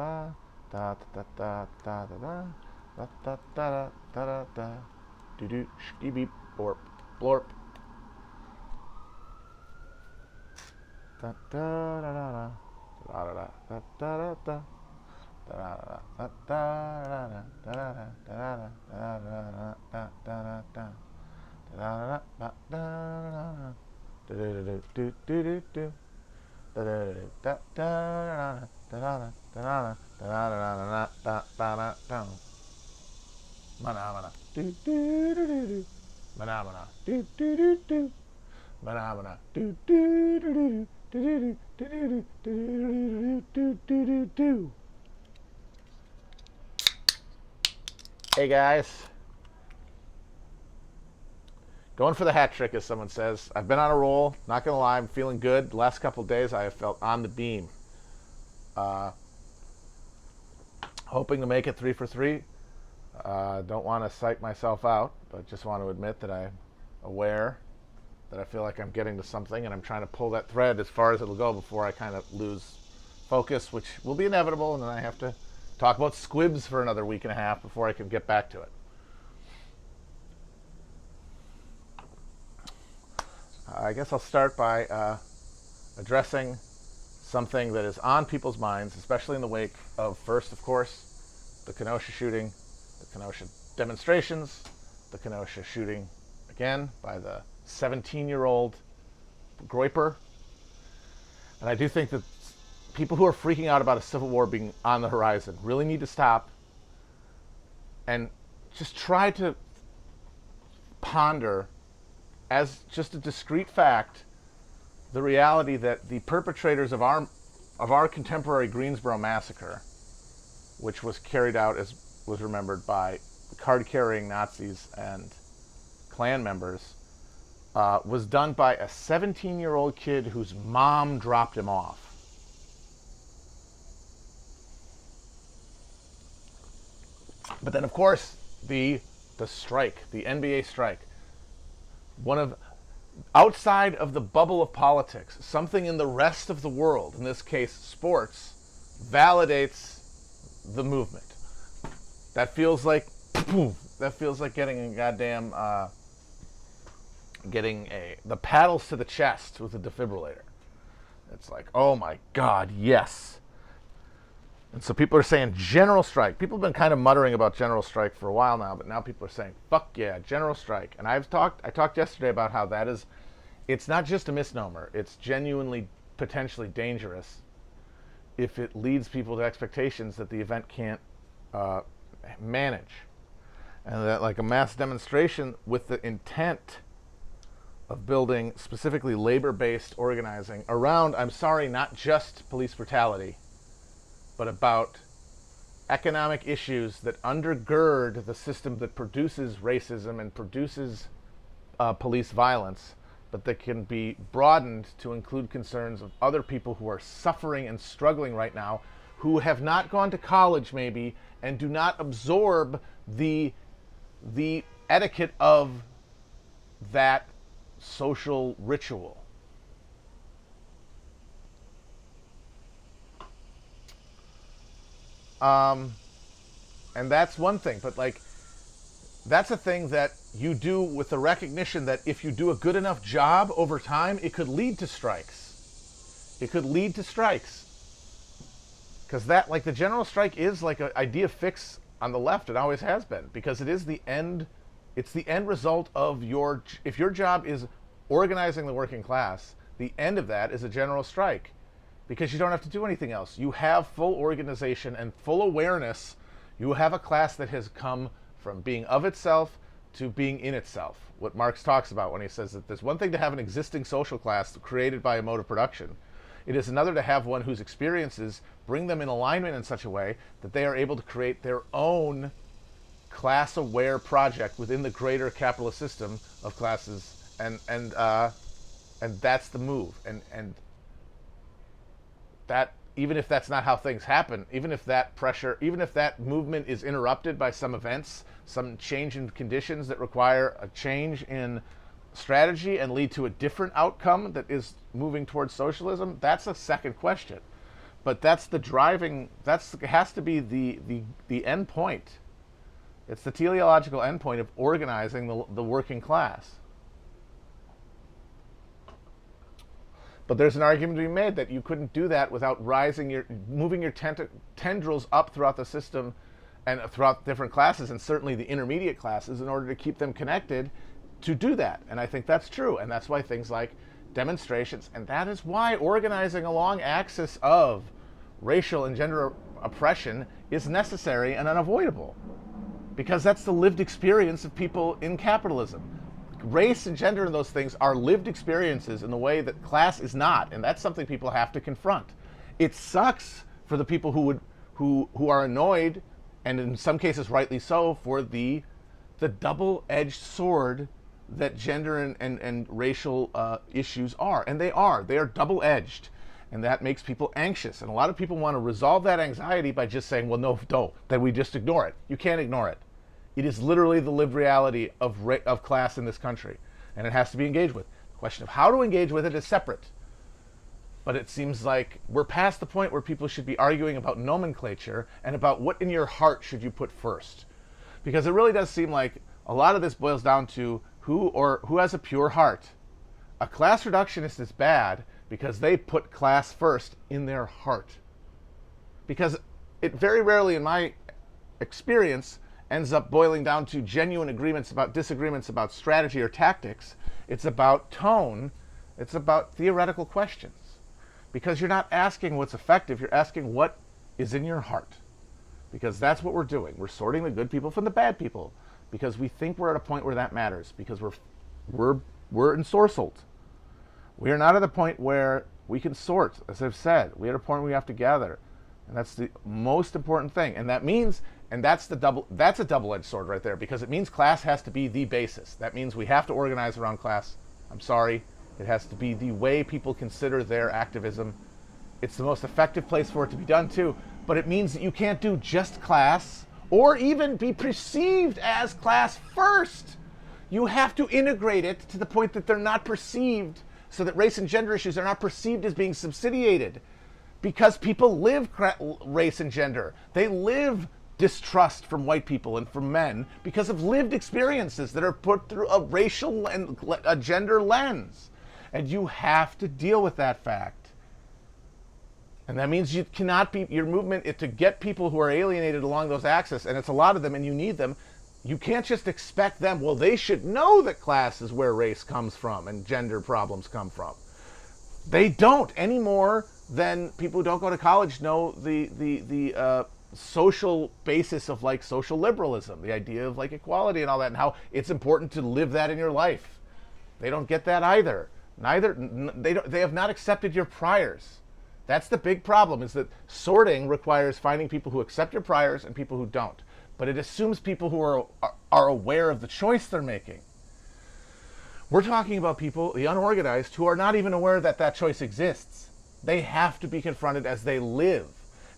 da da da da da da da da da da da da do do ski beep borp blorp da da da da da da da da da Hey guys, going for the hat trick, as someone says. I've been on a roll. Not gonna lie, I'm feeling good. The last couple of days, I have felt on the beam. Hoping to make it 3 for 3. Don't want to psych myself out, but just want to admit that I'm aware that I feel like I'm getting to something, and I'm trying to pull that thread as far as it'll go before I kind of lose focus, which will be inevitable, and then I have to talk about squibs for another week and a half before I can get back to it. I guess I'll start by addressing something that is on people's minds, especially in the wake of, first, of course, the Kenosha shooting, the Kenosha demonstrations, the Kenosha shooting again by the 17-year-old Groyper. And I do think that people who are freaking out about a civil war being on the horizon really need to stop and just try to ponder, as just a discrete fact, the reality that the perpetrators of our contemporary Greensboro massacre, which was carried out, as was remembered, by card-carrying Nazis and Klan members, was done by a 17-year-old kid whose mom dropped him off. But then, of course, the strike, the NBA strike, one of, outside of the bubble of politics, something in the rest of the world, in this case sports, validates the movement. That feels like, that feels like getting a goddamn, the paddles to the chest with a defibrillator. It's like, oh my God, yes. And so people are saying general strike. People have been kind of muttering about general strike for a while now, but now people are saying, fuck yeah, general strike. And I talked yesterday about how that is, it's not just a misnomer. It's genuinely potentially dangerous if it leads people to expectations that the event can't manage. And that, like, a mass demonstration with the intent of building specifically labor-based organizing around, I'm sorry, not just police brutality, but about economic issues that undergird the system that produces racism and produces police violence, but that can be broadened to include concerns of other people who are suffering and struggling right now, who have not gone to college maybe, and do not absorb the etiquette of that social ritual. And that's one thing, but like, that's a thing that you do with the recognition that if you do a good enough job over time, it could lead to strikes. It could lead to strikes. Because that, like, the general strike is like an idea fix on the left. It always has been, because it is the end, it's the end result of if your job is organizing the working class, the end of that is a general strike. Because you don't have to do anything else. You have full organization and full awareness. You have a class that has come from being of itself to being in itself. What Marx talks about when he says that there's one thing to have an existing social class created by a mode of production. It is another to have one whose experiences bring them in alignment in such a way that they are able to create their own class-aware project within the greater capitalist system of classes. And that's the move. And that, even if that's not how things happen, even if that pressure, even if that movement is interrupted by some events, some change in conditions that require a change in strategy and lead to a different outcome that is moving towards socialism, that's a second question. But that's the driving. That's has to be the end point. It's the teleological end point of organizing the working class. But there's an argument to be made that you couldn't do that without moving your tendrils up throughout the system and throughout different classes, and certainly the intermediate classes, in order to keep them connected to do that. And I think that's true. And that's why things like demonstrations, and that is why organizing along axis of racial and gender oppression is necessary and unavoidable. Because that's the lived experience of people in capitalism. Race and gender and those things are lived experiences in the way that class is not, and that's something people have to confront. It sucks for the people who are annoyed, and in some cases rightly so, for the double-edged sword that gender and racial issues are. And they are double-edged, and that makes people anxious. And a lot of people want to resolve that anxiety by just saying, well, no, that we just ignore it. You can't ignore it. It is literally the lived reality of class in this country, and it has to be engaged with. The question of how to engage with it is separate. But it seems like we're past the point where people should be arguing about nomenclature and about what in your heart should you put first. Because it really does seem like a lot of this boils down to who has a pure heart. A class reductionist is bad because they put class first in their heart. Because it very rarely, in my experience, ends up boiling down to genuine disagreements about strategy or tactics. It's about tone. It's about theoretical questions. Because you're not asking what's effective, you're asking what is in your heart. Because that's what we're doing. We're sorting the good people from the bad people. Because we think we're at a point where that matters. Because we're ensorcelled. We are not at the point where we can sort, as I've said. We're at a point where we have to gather. And that's the most important thing. And that means, that's a double-edged sword right there, because it means class has to be the basis. That means we have to organize around class. I'm sorry. It has to be the way people consider their activism. It's the most effective place for it to be done too. But it means that you can't do just class or even be perceived as class first. You have to integrate it to the point that they're not perceived, so that race and gender issues are not perceived as being subsidiated. Because people live race and gender. They live distrust from white people and from men because of lived experiences that are put through a racial and a gender lens. And you have to deal with that fact. And that means you cannot be, your movement is to get people who are alienated along those axes, and it's a lot of them and you need them. You can't just expect them, well, they should know that class is where race comes from and gender problems come from. They don't, any more than people who don't go to college know the social basis of like social liberalism, the idea of like equality and all that, and how it's important to live that in your life. They don't get that either. They have not accepted your priors. That's the big problem, is that sorting requires finding people who accept your priors and people who don't. But it assumes people who are aware of the choice they're making. We're talking about people, the unorganized, who are not even aware that that choice exists. They have to be confronted as they live.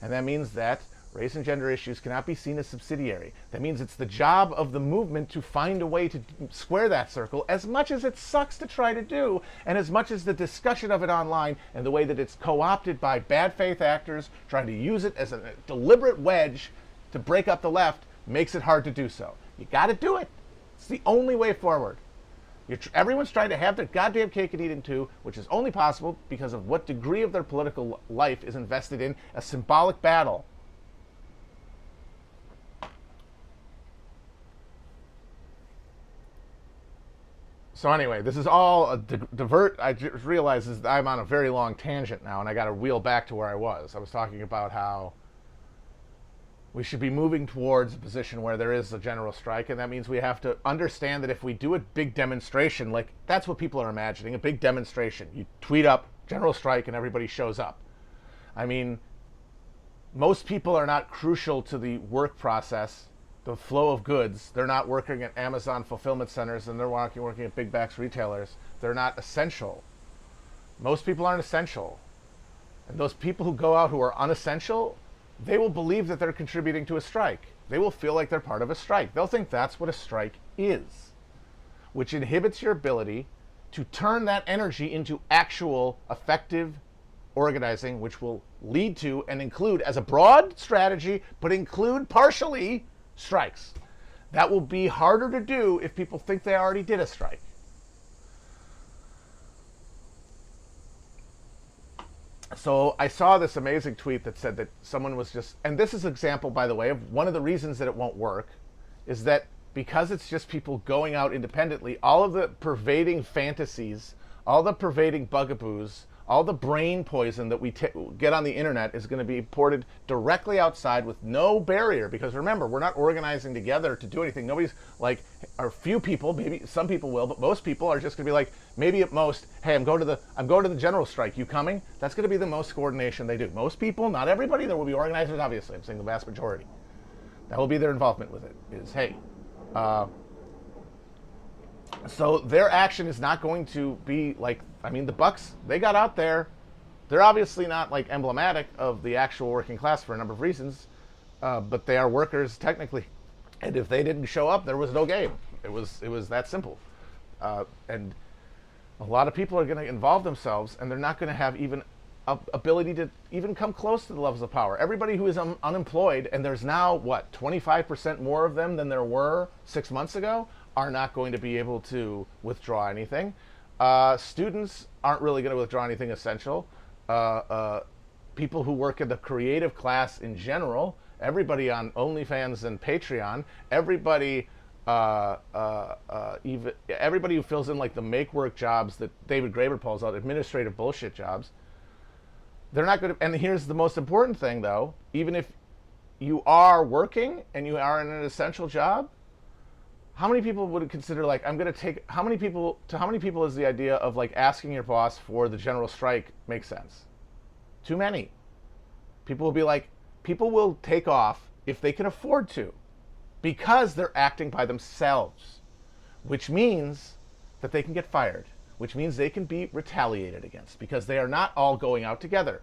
And that means that race and gender issues cannot be seen as subsidiary. That means it's the job of the movement to find a way to square that circle, as much as it sucks to try to do, and as much as the discussion of it online and the way that it's co-opted by bad faith actors trying to use it as a deliberate wedge to break up the left makes it hard to do so. You got to do it. It's the only way forward. Everyone's trying to have their goddamn cake and eat it too, which is only possible because of what degree of their political life is invested in a symbolic battle. So anyway, this is all a divert. I just realized I'm on a very long tangent now, and I got to wheel back to where I was. I was talking about how we should be moving towards a position where there is a general strike, and that means we have to understand that if we do a big demonstration, like that's what people are imagining, a big demonstration. You tweet up, general strike, and everybody shows up. I mean, most people are not crucial to the work process, the flow of goods. They're not working at Amazon fulfillment centers, and they're working at big box retailers. They're not essential. Most people aren't essential. And those people who go out who are unessential, they will believe that they're contributing to a strike. They will feel like they're part of a strike. They'll think that's what a strike is, which inhibits your ability to turn that energy into actual effective organizing, which will lead to and include as a broad strategy, but include partially strikes. That will be harder to do if people think they already did a strike. So I saw this amazing tweet that said that someone was just, and this is an example, by the way, of one of the reasons that it won't work, is that because it's just people going out independently, all of the pervading fantasies, all the pervading bugaboos, all the brain poison that we get on the internet is going to be ported directly outside with no barrier. Because remember, we're not organizing together to do anything. Nobody's like, or few people, maybe some people will, but most people are just going to be like, maybe at most, hey, I'm going to the general strike. You coming? That's going to be the most coordination they do. Most people, not everybody, there will be organizers, obviously. I'm saying the vast majority. That will be their involvement with it. Is hey. So their action is not going to be like, I mean, the Bucks, they got out there. They're obviously not like emblematic of the actual working class for a number of reasons, but they are workers technically. And if they didn't show up, there was no game. It was that simple. And a lot of people are going to involve themselves, and they're not going to have even ability to even come close to the levels of power. Everybody who is unemployed, and there's now, what, 25% more of them than there were 6 months ago, are not going to be able to withdraw anything. Students aren't really going to withdraw anything essential. People who work in the creative class in general, everybody on OnlyFans and Patreon, everybody even everybody who fills in like the make work jobs that David Graeber pulls out, administrative bullshit jobs, they're not going to. And here's the most important thing, though: even if you are working and you are in an essential job, how many people would consider like, I'm going to take, how many people is the idea of like asking your boss for the general strike make sense? Too many. People will be like, people will take off if they can afford to, because they're acting by themselves, which means that they can get fired, which means they can be retaliated against, because they are not all going out together.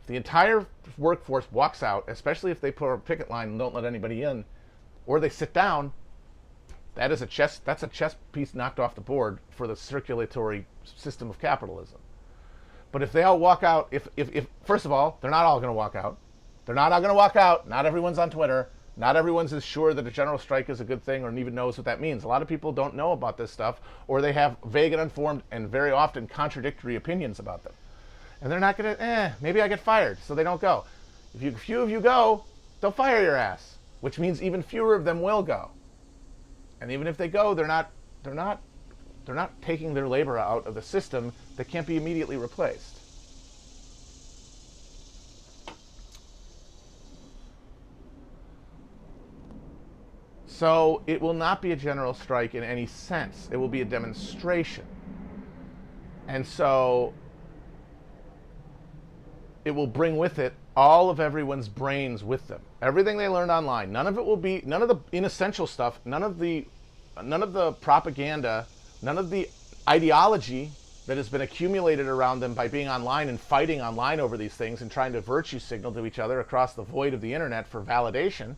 If the entire workforce walks out, especially if they put a picket line and don't let anybody in, or they sit down, that's a chess piece knocked off the board for the circulatory system of capitalism. But if they all walk out, if first of all, they're not all going to walk out. They're not all going to walk out. Not everyone's on Twitter. Not everyone's as sure that a general strike is a good thing or even knows what that means. A lot of people don't know about this stuff, or they have vague and uninformed and very often contradictory opinions about them. And they're not going to, maybe I get fired, so they don't go. If few of you go, they'll fire your ass, which means even fewer of them will go. And even if they go, they're not taking their labor out of the system that can't be immediately replaced. So it will not be a general strike in any sense. It will be a demonstration. And so it will bring with it all of everyone's brains with them. Everything they learned online. None of it will be, none of the inessential stuff, none of the propaganda, none of the ideology that has been accumulated around them by being online and fighting online over these things and trying to virtue signal to each other across the void of the internet for validation.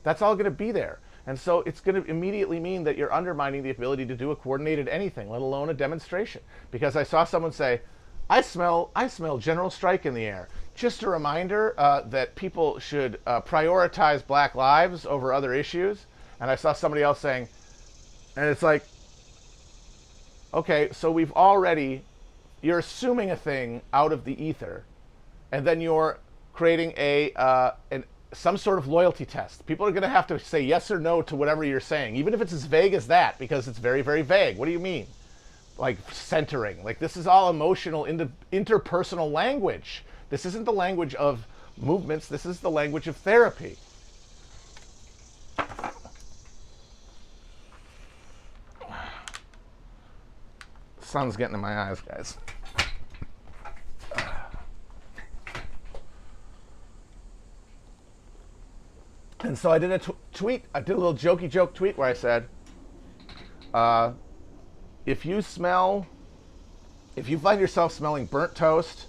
That's all going to be there. And so it's going to immediately mean that you're undermining the ability to do a coordinated anything, let alone a demonstration. Because I saw someone say, I smell general strike in the air. Just a reminder that people should prioritize black lives over other issues. And I saw somebody else saying, and it's like, okay, so you're assuming a thing out of the ether, and then you're creating some sort of loyalty test. People are going to have to say yes or no to whatever you're saying, even if it's as vague as that, because it's very, very vague. What do you mean? Like centering. Like, this is all emotional, interpersonal language. This isn't the language of movements. This is the language of therapy. The sun's getting in my eyes, guys. And so I did a tweet. I did a little jokey joke tweet where I said, if you find yourself smelling burnt toast,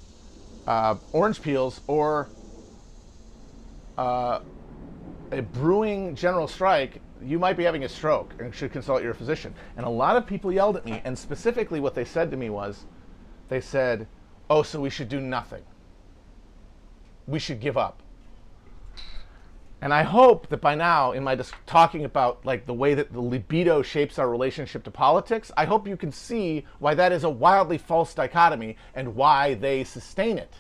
orange peels, or a brewing general strike, you might be having a stroke and should consult your physician. And a lot of people yelled at me, and specifically what they said to me was, they said, oh, so we should do nothing. we should give up. And I hope that by now, in my talking about like the way that the libido shapes our relationship to politics, I hope you can see why that is a wildly false dichotomy and why they sustain it.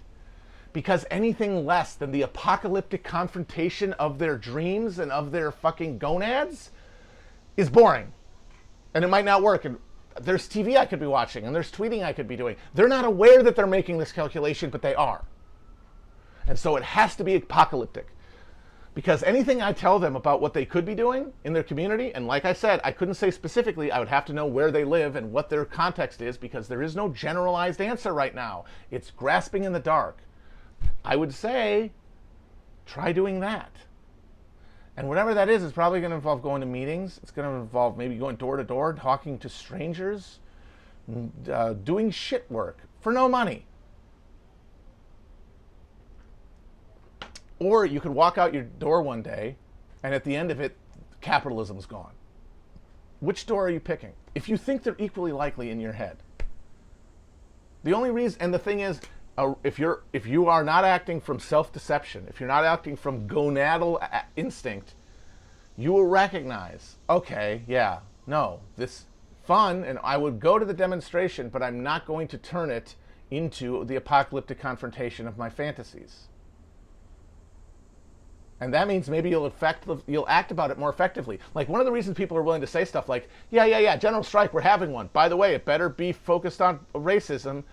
Because anything less than the apocalyptic confrontation of their dreams and of their fucking gonads is boring. And it might not work. And there's TV I could be watching, and there's tweeting I could be doing. They're not aware that they're making this calculation, but they are. And so it has to be apocalyptic. Because anything I tell them about what they could be doing in their community, and like I said, I couldn't say specifically, I would have to know where they live and what their context is, because there is no generalized answer right now. It's grasping in the dark. I would say, try doing that. And whatever that is probably going to involve going to meetings. It's going to involve maybe going door to door, talking to strangers, doing shit work for no money. Or you could walk out your door one day, and at the end of it, capitalism's gone. Which door are you picking? If you think they're equally likely in your head. The only reason, and the thing is, if you are not acting from self-deception, if you're not acting from gonadal instinct, you will recognize, okay, yeah, no, this fun, and I would go to the demonstration, but I'm not going to turn it into the apocalyptic confrontation of my fantasies. And that means maybe you'll act about it more effectively. Like, one of the reasons people are willing to say stuff like, yeah, general strike, we're having one. By the way, it better be focused on racism,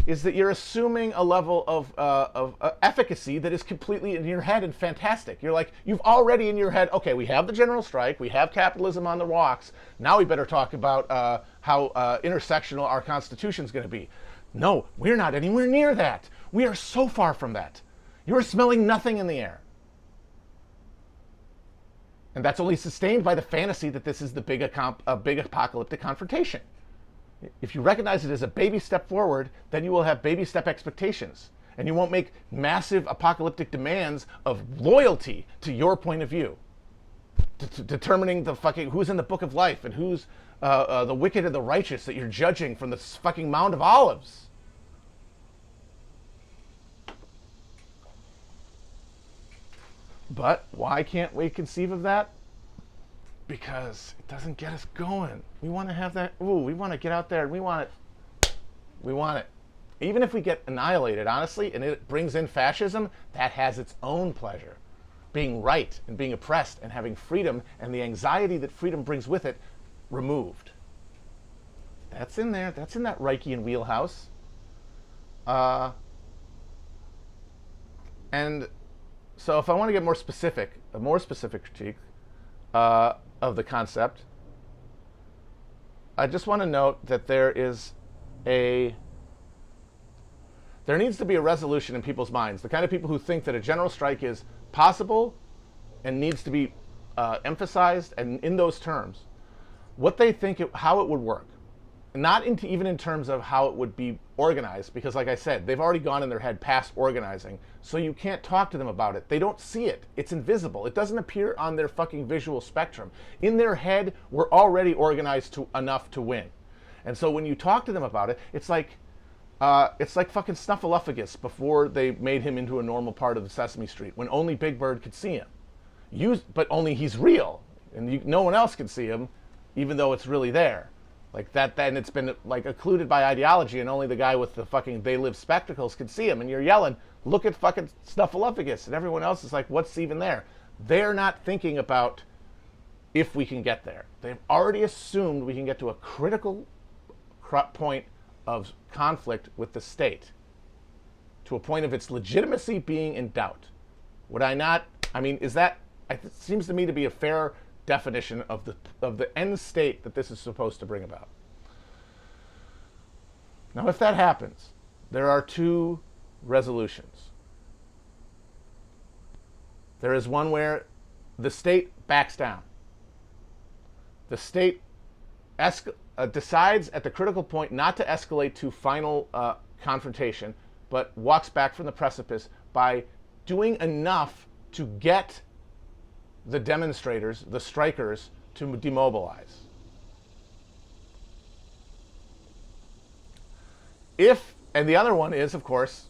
is that you're assuming a level of efficacy that is completely in your head and fantastic. You're like, you've already in your head, okay, we have the general strike, we have capitalism on the rocks, now we better talk about how intersectional our Constitution's going to be. No, we're not anywhere near that. We are so far from that. You're smelling nothing in the air. And that's only sustained by the fantasy that this is the big apocalyptic confrontation. If you recognize it as a baby step forward, then you will have baby step expectations. And you won't make massive apocalyptic demands of loyalty to your point of view. Determining the fucking who's in the book of life and who's the wicked and the righteous that you're judging from the fucking Mount of Olives. But why can't we conceive of that? Because it doesn't get us going. We want to have that, we want to get out there and we want it. We want it. Even if we get annihilated, honestly, and it brings in fascism, that has its own pleasure. Being right and being oppressed and having freedom and the anxiety that freedom brings with it removed. That's in there. That's in that Reichian wheelhouse. And so if I want to get more specific, a more specific critique of the concept, I just want to note that there needs to be a resolution in people's minds. The kind of people who think that a general strike is possible and needs to be emphasized, and in those terms, what they think, how it would work. Not even in terms of how it would be organized, because like I said, they've already gone in their head past organizing, so you can't talk to them about it. They don't see it. It's invisible. It doesn't appear on their fucking visual spectrum. In their head, we're already organized enough to win. And so when you talk to them about it, it's like fucking Snuffleupagus before they made him into a normal part of the Sesame Street, when only Big Bird could see him. But only he's real, and no one else can see him, even though it's really there. Like that, then it's been like occluded by ideology, and only the guy with the fucking They Live spectacles can see him. And you're yelling, look at fucking Snuffleupagus, and everyone else is like, what's even there? They're not thinking about if we can get there. They've already assumed we can get to a critical point of conflict with the state, to a point of its legitimacy being in doubt. It seems to me to be a fair definition of the end state that this is supposed to bring about. Now, if that happens, there are two resolutions. There is one where the state backs down. The state decides at the critical point not to escalate to final confrontation, but walks back from the precipice by doing enough to get the demonstrators, the strikers, to demobilize. And the other one is, of course,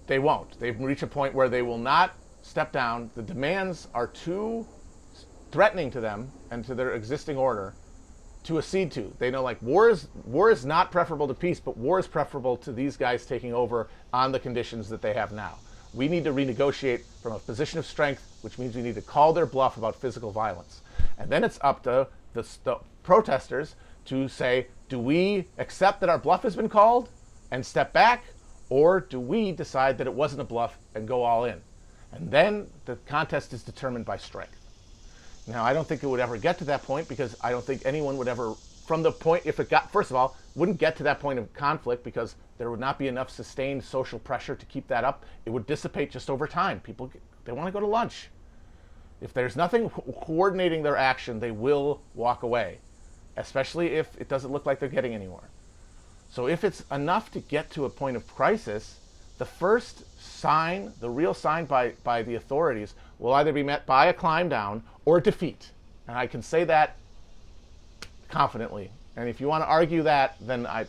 They won't. They've reached a point where they will not step down. The demands are too threatening to them and to their existing order to accede to. They know, like, war is not preferable to peace, but war is preferable to these guys taking over on the conditions that they have now. We need to renegotiate from a position of strength, which means we need to call their bluff about physical violence. And then it's up to the protesters to say, do we accept that our bluff has been called and step back, or do we decide that it wasn't a bluff and go all in? And then the contest is determined by strength. Now, I don't think it would ever get to that point, because I don't think anyone would ever, from the point, if it got, first of all, wouldn't get to that point of conflict, because there would not be enough sustained social pressure to keep that up. It would dissipate just over time. People, they want to go to lunch. If there's nothing coordinating their action, they will walk away, especially if it doesn't look like they're getting anywhere. So if it's enough to get to a point of crisis, the first sign, the real sign by the authorities, will either be met by a climb down or defeat. And I can say that confidently. And if you want to argue that, then I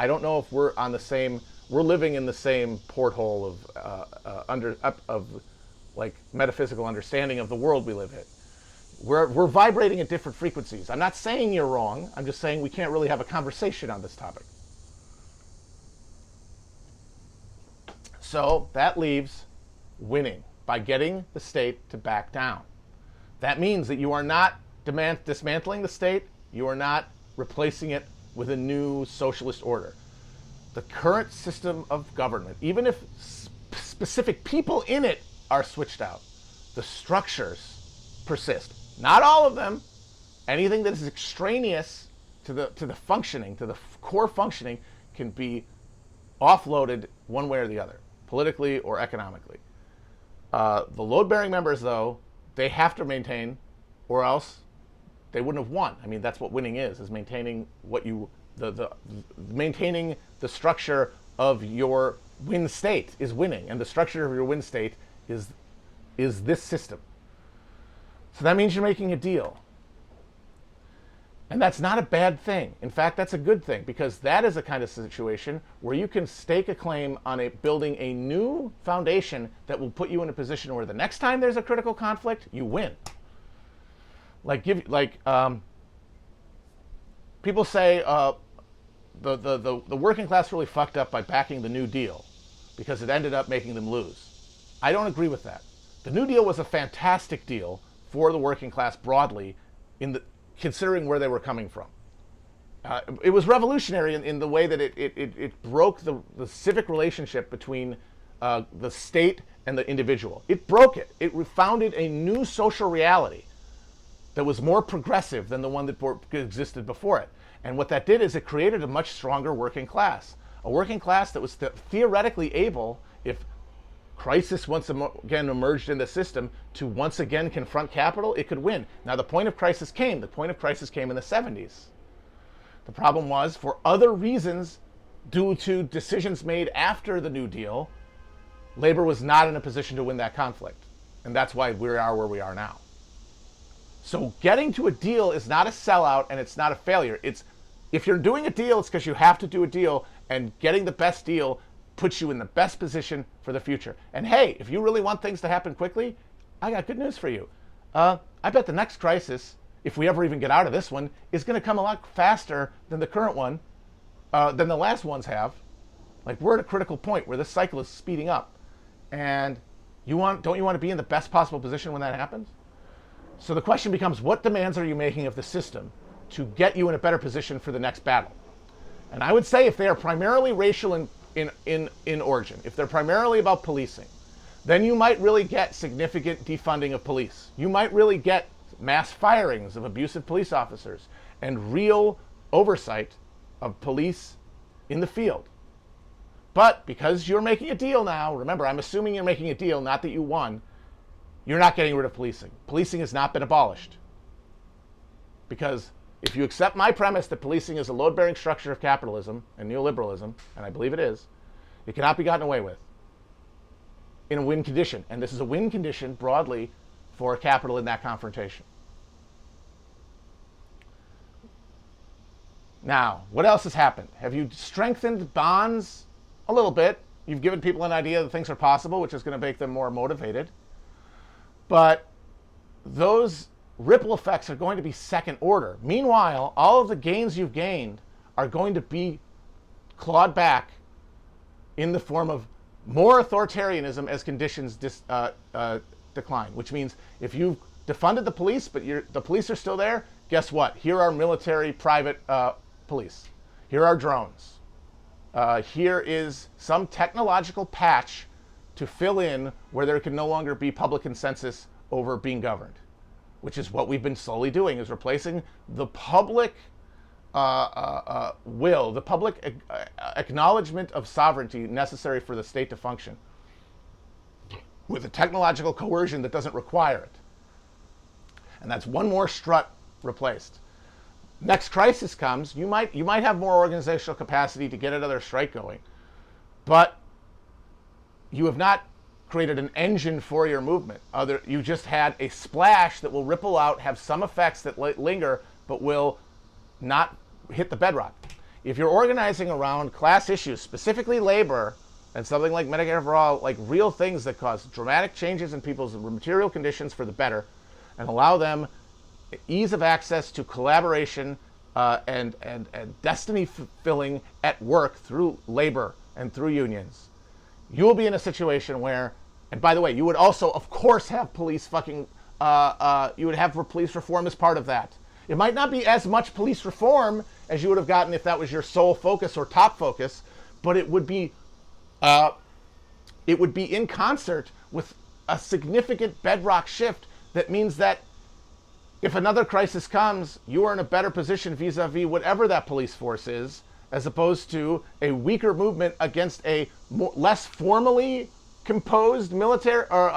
don't know if we're on the same, we're living in the same porthole of like metaphysical understanding of the world we live in. We're vibrating at different frequencies. I'm not saying you're wrong. I'm just saying we can't really have a conversation on this topic. So that leaves winning by getting the state to back down. That means that you are not dismantling the state. You are not replacing it with a new socialist order. The current system of government, even if specific people in it are switched out, the structures persist. Not all of them. Anything that is extraneous to the functioning, to the core functioning, can be offloaded one way or the other, politically or economically. The load-bearing members, though, they have to maintain, or else they wouldn't have won. I mean, that's what winning is maintaining what you, maintaining the structure of your win state is winning, and the structure of your win state is this system. So that means you're making a deal. And that's not a bad thing. In fact, that's a good thing, because that is a kind of situation where you can stake a claim on building a new foundation that will put you in a position where the next time there's a critical conflict, you win. People say the working class really fucked up by backing the New Deal because it ended up making them lose. I don't agree with that. The New Deal was a fantastic deal for the working class broadly, considering where they were coming from. It was revolutionary in the way that it broke the civic relationship between the state and the individual. It broke it. It founded a new social reality that was more progressive than the one that existed before it. And what that did is it created a much stronger working class. A working class that was theoretically able, if crisis once again emerged in the system, to once again confront capital, it could win. Now, the point of crisis came. The point of crisis came in the 70s. The problem was, for other reasons, due to decisions made after the New Deal, labor was not in a position to win that conflict. And that's why we are where we are now. So getting to a deal is not a sellout, and it's not a failure. If you're doing a deal, it's because you have to do a deal, and getting the best deal puts you in the best position for the future. And hey, if you really want things to happen quickly, I got good news for you. I bet the next crisis, if we ever even get out of this one, is going to come a lot faster than the current one, than the last ones have. Like, we're at a critical point where this cycle is speeding up. And don't you want to be in the best possible position when that happens? So the question becomes, what demands are you making of the system to get you in a better position for the next battle? And I would say, if they are primarily racial in origin, if they're primarily about policing, then you might really get significant defunding of police. You might really get mass firings of abusive police officers and real oversight of police in the field. But because you're making a deal now, remember, I'm assuming you're making a deal, not that you won, you're not getting rid of policing. Policing has not been abolished. Because if you accept my premise that policing is a load-bearing structure of capitalism and neoliberalism, and I believe it is, it cannot be gotten away with in a win condition. And this is a win condition broadly for capital in that confrontation. Now, what else has happened? Have you strengthened bonds? A little bit. You've given people an idea that things are possible, which is going to make them more motivated. But those ripple effects are going to be second order. Meanwhile, all of the gains you've gained are going to be clawed back in the form of more authoritarianism as conditions decline, which means if you've defunded the police, but the police are still there, guess what? Here are military private police. Here are drones. Here is some technological patch to fill in where there can no longer be public consensus over being governed, which is what we've been slowly doing, is replacing the public will, the public acknowledgement of sovereignty necessary for the state to function, with a technological coercion that doesn't require it. And that's one more strut replaced. Next crisis comes, you might have more organizational capacity to get another strike going, but you have not created an engine for your movement. You just had a splash that will ripple out, have some effects that linger, but will not hit the bedrock. If you're organizing around class issues, specifically labor and something like Medicare for All, like real things that cause dramatic changes in people's material conditions for the better, and allow them ease of access to collaboration and destiny fulfilling at work through labor and through unions, you will be in a situation where, and by the way, you would also, of course, have police you would have police reform as part of that. It might not be as much police reform as you would have gotten if that was your sole focus or top focus, but it would be in concert with a significant bedrock shift that means that if another crisis comes, you are in a better position vis-a-vis whatever that police force is, as opposed to a weaker movement against a less formally composed military or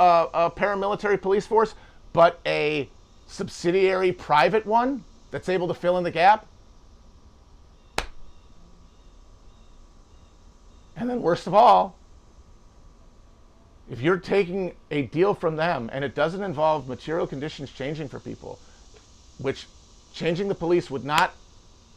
paramilitary police force, but a subsidiary private one that's able to fill in the gap. And then worst of all, if you're taking a deal from them and it doesn't involve material conditions changing for people, which changing the police would not,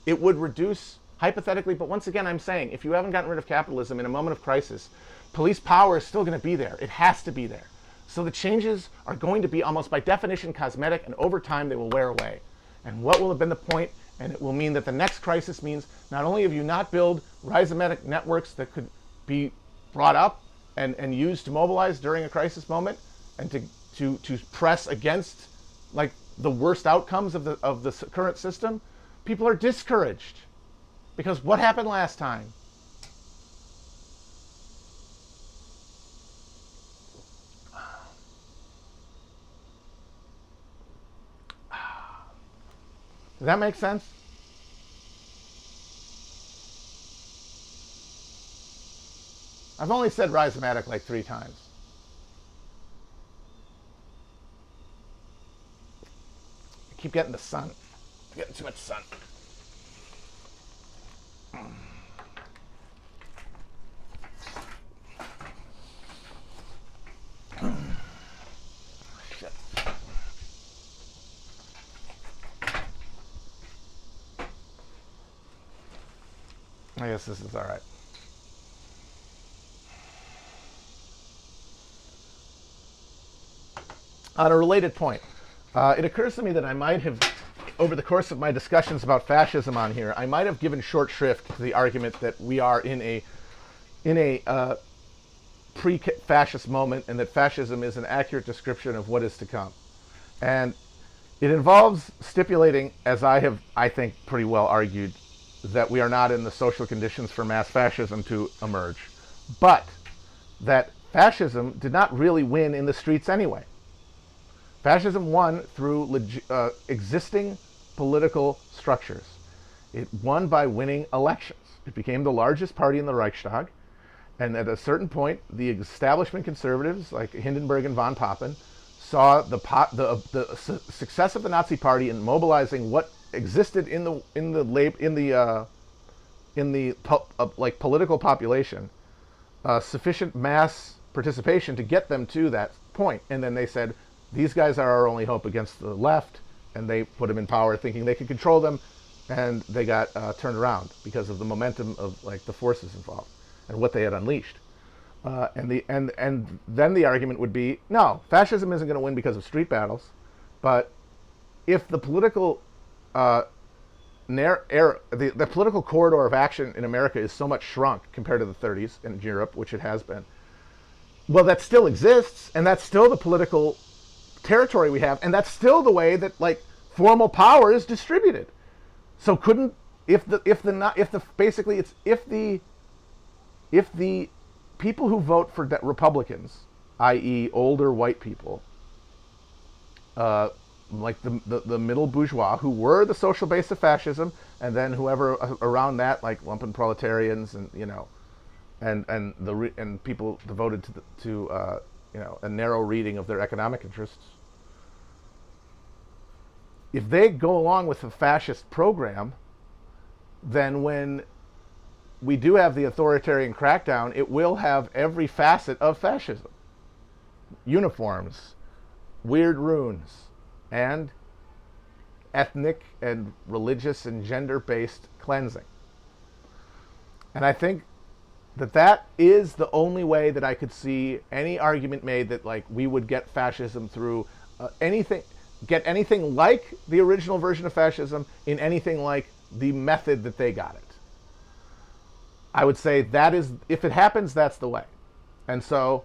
it would reduce hypothetically, but once again, I'm saying, if you haven't gotten rid of capitalism in a moment of crisis, police power is still going to be there. It has to be there. So the changes are going to be almost by definition cosmetic, and over time they will wear away. And what will have been the point? And it will mean that the next crisis means not only have you not built rhizomatic networks that could be brought up and used to mobilize during a crisis moment and to press against like the worst outcomes of the current system, people are discouraged. Because what happened last time? Does that make sense? I've only said rhizomatic like 3 times. I keep getting the sun. I'm getting too much sun. Shit. I guess this is all right. On a related point, it occurs to me that I might have, over the course of my discussions about fascism on here, I might have given short shrift to the argument that we are in a pre-fascist moment, and that fascism is an accurate description of what is to come. And it involves stipulating, as I have, I think, pretty well argued, that we are not in the social conditions for mass fascism to emerge, but that fascism did not really win in the streets anyway. Fascism won through existing political structures. It won by winning elections. It became the largest party in the Reichstag, and at a certain point, the establishment conservatives like Hindenburg and von Papen saw the success of the Nazi Party in mobilizing what existed in the political population, sufficient mass participation to get them to that point, and then they said, these guys are our only hope against the left, and they put them in power thinking they could control them, and they got turned around because of the momentum of like the forces involved and what they had unleashed. And then the argument would be, no, fascism isn't going to win because of street battles, but if the political the political corridor of action in America is so much shrunk compared to the 30s in Europe, which it has been, well, that still exists, and that's still the political territory we have, and that's still the way that like formal power is distributed. So couldn't if the people who vote for Republicans, i.e., older white people, like the middle bourgeois, who were the social base of fascism, and then whoever around that, like lumpen proletarians, and and people devoted to a narrow reading of their economic interests. If they go along with the fascist program, then when we do have the authoritarian crackdown, it will have every facet of fascism. Uniforms, weird runes, and ethnic and religious and gender-based cleansing. And I think that is the only way that I could see any argument made that like we would get fascism through get anything like the original version of fascism in anything like the method that they got it. I would say that is, if it happens, that's the way. And so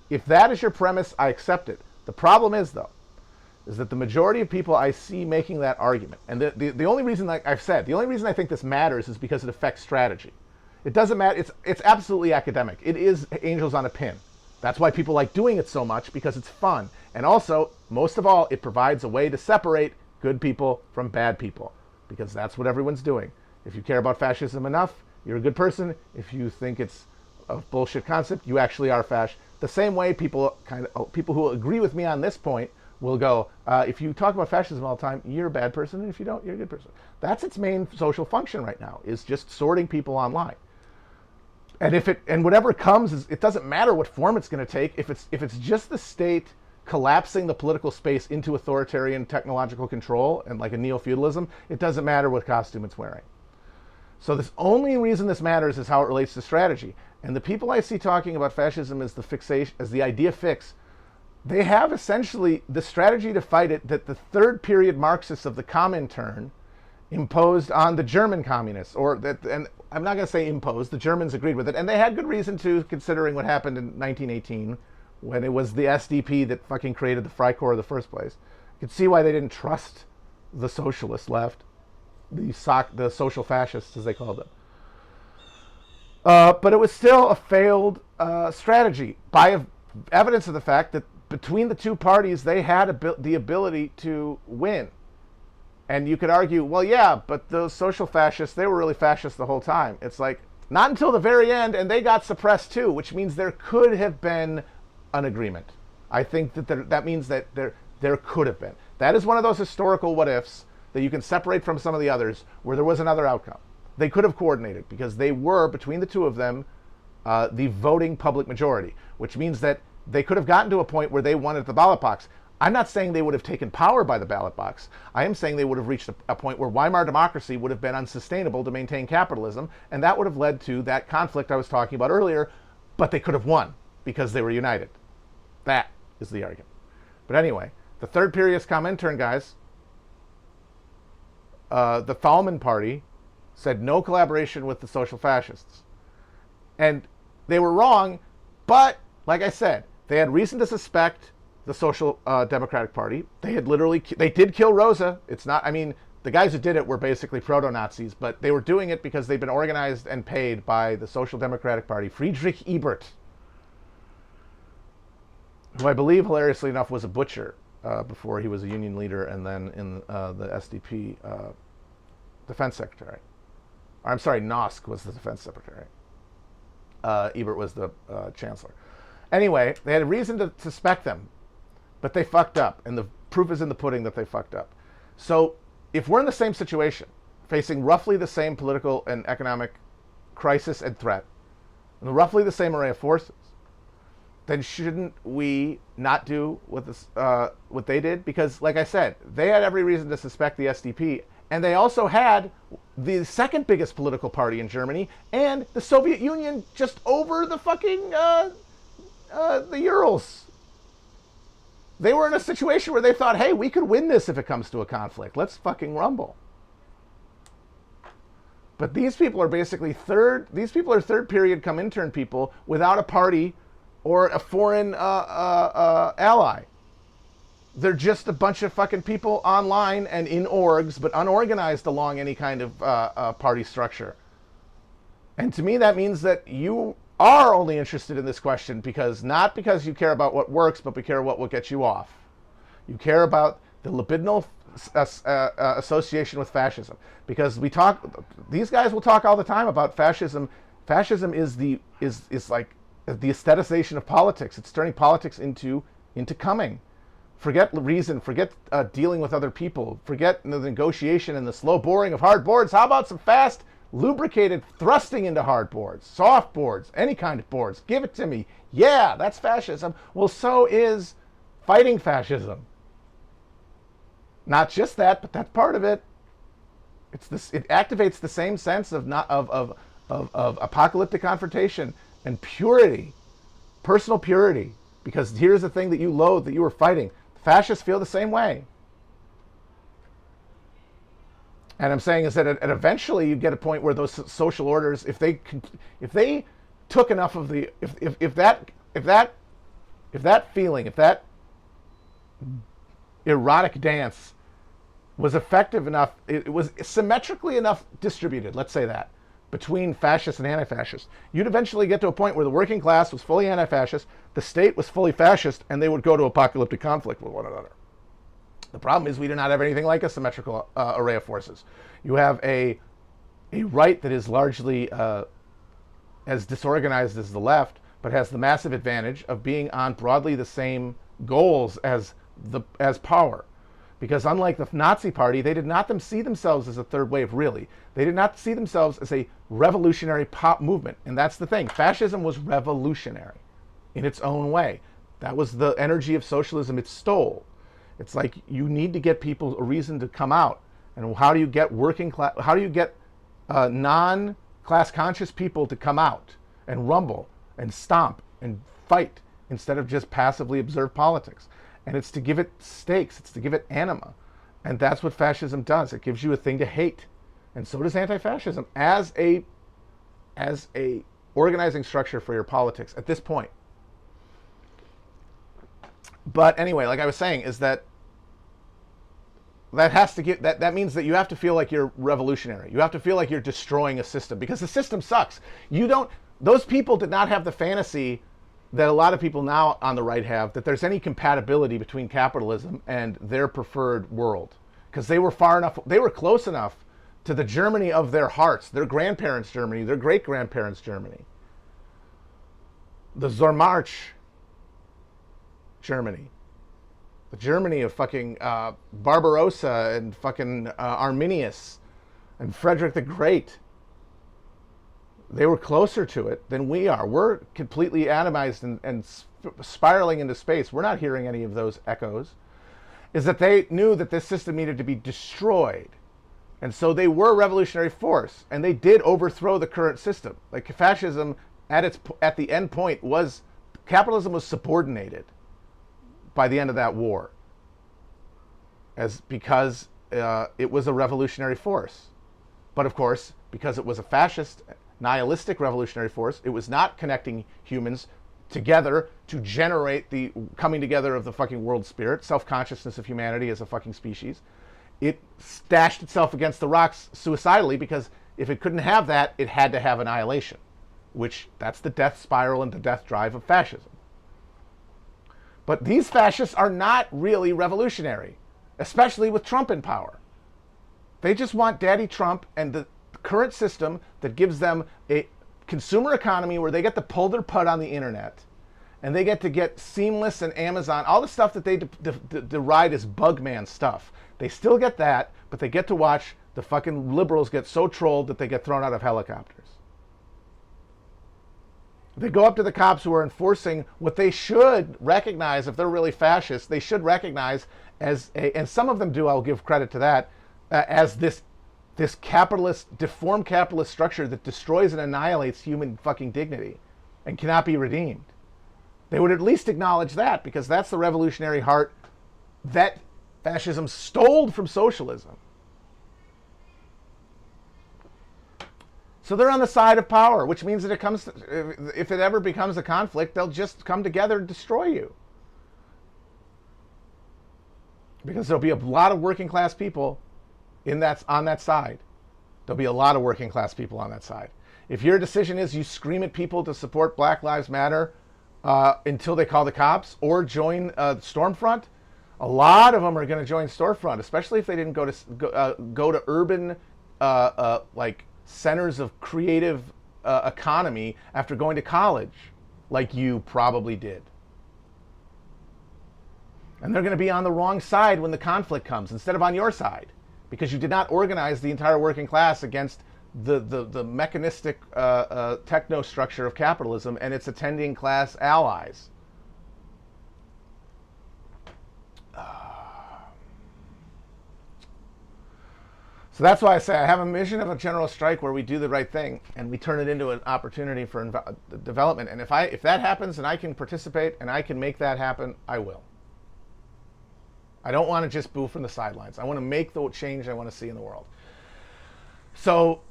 if that is your premise, I accept it. The problem is, though, is that the majority of people I see making that argument, and the only reason, like I've said, the only reason I think this matters is because it affects strategy. It doesn't matter. It's absolutely academic. It is angels on a pin. That's why people like doing it so much, because it's fun. And also, most of all, it provides a way to separate good people from bad people, because that's what everyone's doing. If you care about fascism enough, you're a good person. If you think it's a bullshit concept, you actually are fash. The same way people who agree with me on this point will go, if you talk about fascism all the time, you're a bad person, and if you don't, you're a good person. That's its main social function right now, is just sorting people online. And whatever comes, it doesn't matter what form it's going to take. If it's just the state collapsing the political space into authoritarian technological control and like a neo-feudalism, it doesn't matter what costume it's wearing. So the only reason this matters is how it relates to strategy. And the people I see talking about fascism as the idea fix, they have essentially the strategy to fight it that the third period Marxists of the Comintern imposed on the German communists, and I'm not going to say imposed, the Germans agreed with it, and they had good reason to, considering what happened in 1918, when it was the SDP that fucking created the Freikorps in the first place. You could see why they didn't trust the socialist left, the social fascists, as they called them. But it was still a failed strategy, by evidence of the fact that between the two parties, they had the ability to win. And you could argue, well, yeah, but those social fascists, they were really fascist the whole time. It's like, not until the very end, and they got suppressed too, which means there could have been an agreement. I think that means that there could have been. That is one of those historical what-ifs that you can separate from some of the others, where there was another outcome. They could have coordinated, because they were, between the two of them, the voting public majority, which means that they could have gotten to a point where they won at the ballot box. I'm not saying they would have taken power by the ballot box. I am saying they would have reached a point where Weimar democracy would have been unsustainable to maintain capitalism, and that would have led to that conflict I was talking about earlier, but they could have won because they were united. That is the argument. But anyway, the third period Comintern guys, the Thalmann party, said no collaboration with the social fascists. And they were wrong, but like I said, they had reason to suspect the Social Democratic Party. They did kill Rosa. It's not, I mean, the guys who did it were basically proto-Nazis, but they were doing it because they'd been organized and paid by the Social Democratic Party. Friedrich Ebert, who I believe, hilariously enough, was a butcher before he was a union leader, and then in the SDP defense secretary. Or, I'm sorry, Nosk was the defense secretary. Ebert was the chancellor. Anyway, they had a reason to suspect them, but they fucked up, and the proof is in the pudding that they fucked up. So if we're in the same situation, facing roughly the same political and economic crisis and threat, and roughly the same array of forces, then shouldn't we not do what they did? Because, like I said, they had every reason to suspect the SDP, And they also had the second biggest political party in Germany and the Soviet Union just over the fucking the Urals. They were in a situation where they thought, hey, we could win this if it comes to a conflict. Let's fucking rumble. But these people are basically third period come intern people without a party or a foreign ally. They're just a bunch of fucking people online and in orgs, but unorganized along any kind of party structure. And to me, that means that you are only interested in this question not because you care about what works, but you care about what gets you off. You care about the libidinal association with fascism. Because these guys will talk all the time about fascism. Fascism is like the aestheticization of politics. It's turning politics into coming. Forget reason, forget dealing with other people, forget the negotiation and the slow boring of hard boards. How about some fast, lubricated thrusting into hard boards, soft boards, any kind of boards? Give it to me. Yeah, that's fascism. Well, so is fighting fascism. Not just that, but that's part of it. It activates the same sense of apocalyptic confrontation and purity, personal purity. Because here's the thing that you loathe, that you were fighting. Fascists feel the same way. And I'm saying is that eventually you get a point where those social orders, if they took enough of the, if that feeling, if that erotic dance was effective enough, it was symmetrically enough distributed, let's say that, between fascists and anti-fascists, you'd eventually get to a point where the working class was fully anti-fascist, the state was fully fascist, and they would go to apocalyptic conflict with one another. The problem is we do not have anything like a symmetrical array of forces. You have a right that is largely as disorganized as the left, but has the massive advantage of being on broadly the same goals as power. Because unlike the Nazi Party, they did not see themselves as a third wave, really. They did not see themselves as a revolutionary pop movement. And that's the thing. Fascism was revolutionary in its own way. That was the energy of socialism it stole. It's like you need to get people a reason to come out. And how do you get non-class conscious people to come out and rumble and stomp and fight instead of just passively observe politics? And it's to give it stakes, it's to give it anima. And that's what fascism does. It gives you a thing to hate. And so does anti-fascism as a organizing structure for your politics at this point. But anyway, like I was saying, is that has to get that means that you have to feel like you're revolutionary. You have to feel like you're destroying a system, because the system sucks. Those people did not have the fantasy that a lot of people now on the right have, that there's any compatibility between capitalism and their preferred world. Because they were close enough to the Germany of their hearts, their grandparents' Germany, their great-grandparents' Germany. The Zormarch Germany. The Germany of fucking Barbarossa and fucking Arminius and Frederick the Great. They were closer to it than we are. We're completely atomized and spiraling into space. We're not hearing any of those echoes. Is that they knew that this system needed to be destroyed. And so they were a revolutionary force. And they did overthrow the current system. Like fascism, at the end point, capitalism was subordinated by the end of that war. Because it was a revolutionary force. But of course, because it was a fascist, nihilistic revolutionary force, it was not connecting humans together to generate the coming together of the fucking world spirit, self-consciousness of humanity as a fucking species. It dashed itself against the rocks suicidally, because if it couldn't have that, it had to have annihilation, which that's the death spiral and the death drive of fascism. But these fascists are not really revolutionary, especially with Trump in power. They just want Daddy Trump and the current system that gives them a consumer economy where they get to pull their put on the internet, and they get to get Seamless and Amazon, all the stuff that they deride as bugman stuff. They still get that, but they get to watch the fucking liberals get so trolled that they get thrown out of helicopters. They go up to the cops who are enforcing what they should recognize, if they're really fascist, they should recognize and some of them do, I'll give credit to that, as this capitalist, deformed capitalist structure that destroys and annihilates human fucking dignity and cannot be redeemed. They would at least acknowledge that, because that's the revolutionary heart that fascism stole from socialism. So they're on the side of power, which means that if it ever becomes a conflict, they'll just come together and destroy you. Because there'll be a lot of working class people on that side. There'll be a lot of working class people on that side. If your decision is you scream at people to support Black Lives Matter until they call the cops or join Stormfront, a lot of them are going to join Stormfront, especially if they didn't go to urban like centers of creative economy after going to college, like you probably did. And they're going to be on the wrong side when the conflict comes, instead of on your side, because you did not organize the entire working class against the mechanistic techno structure of capitalism and its attending class allies. So that's why I say I have a vision of a general strike where we do the right thing and we turn it into an opportunity for development. And if that happens and I can participate and I can make that happen, I will. I don't want to just boo from the sidelines. I want to make the change I want to see in the world. So,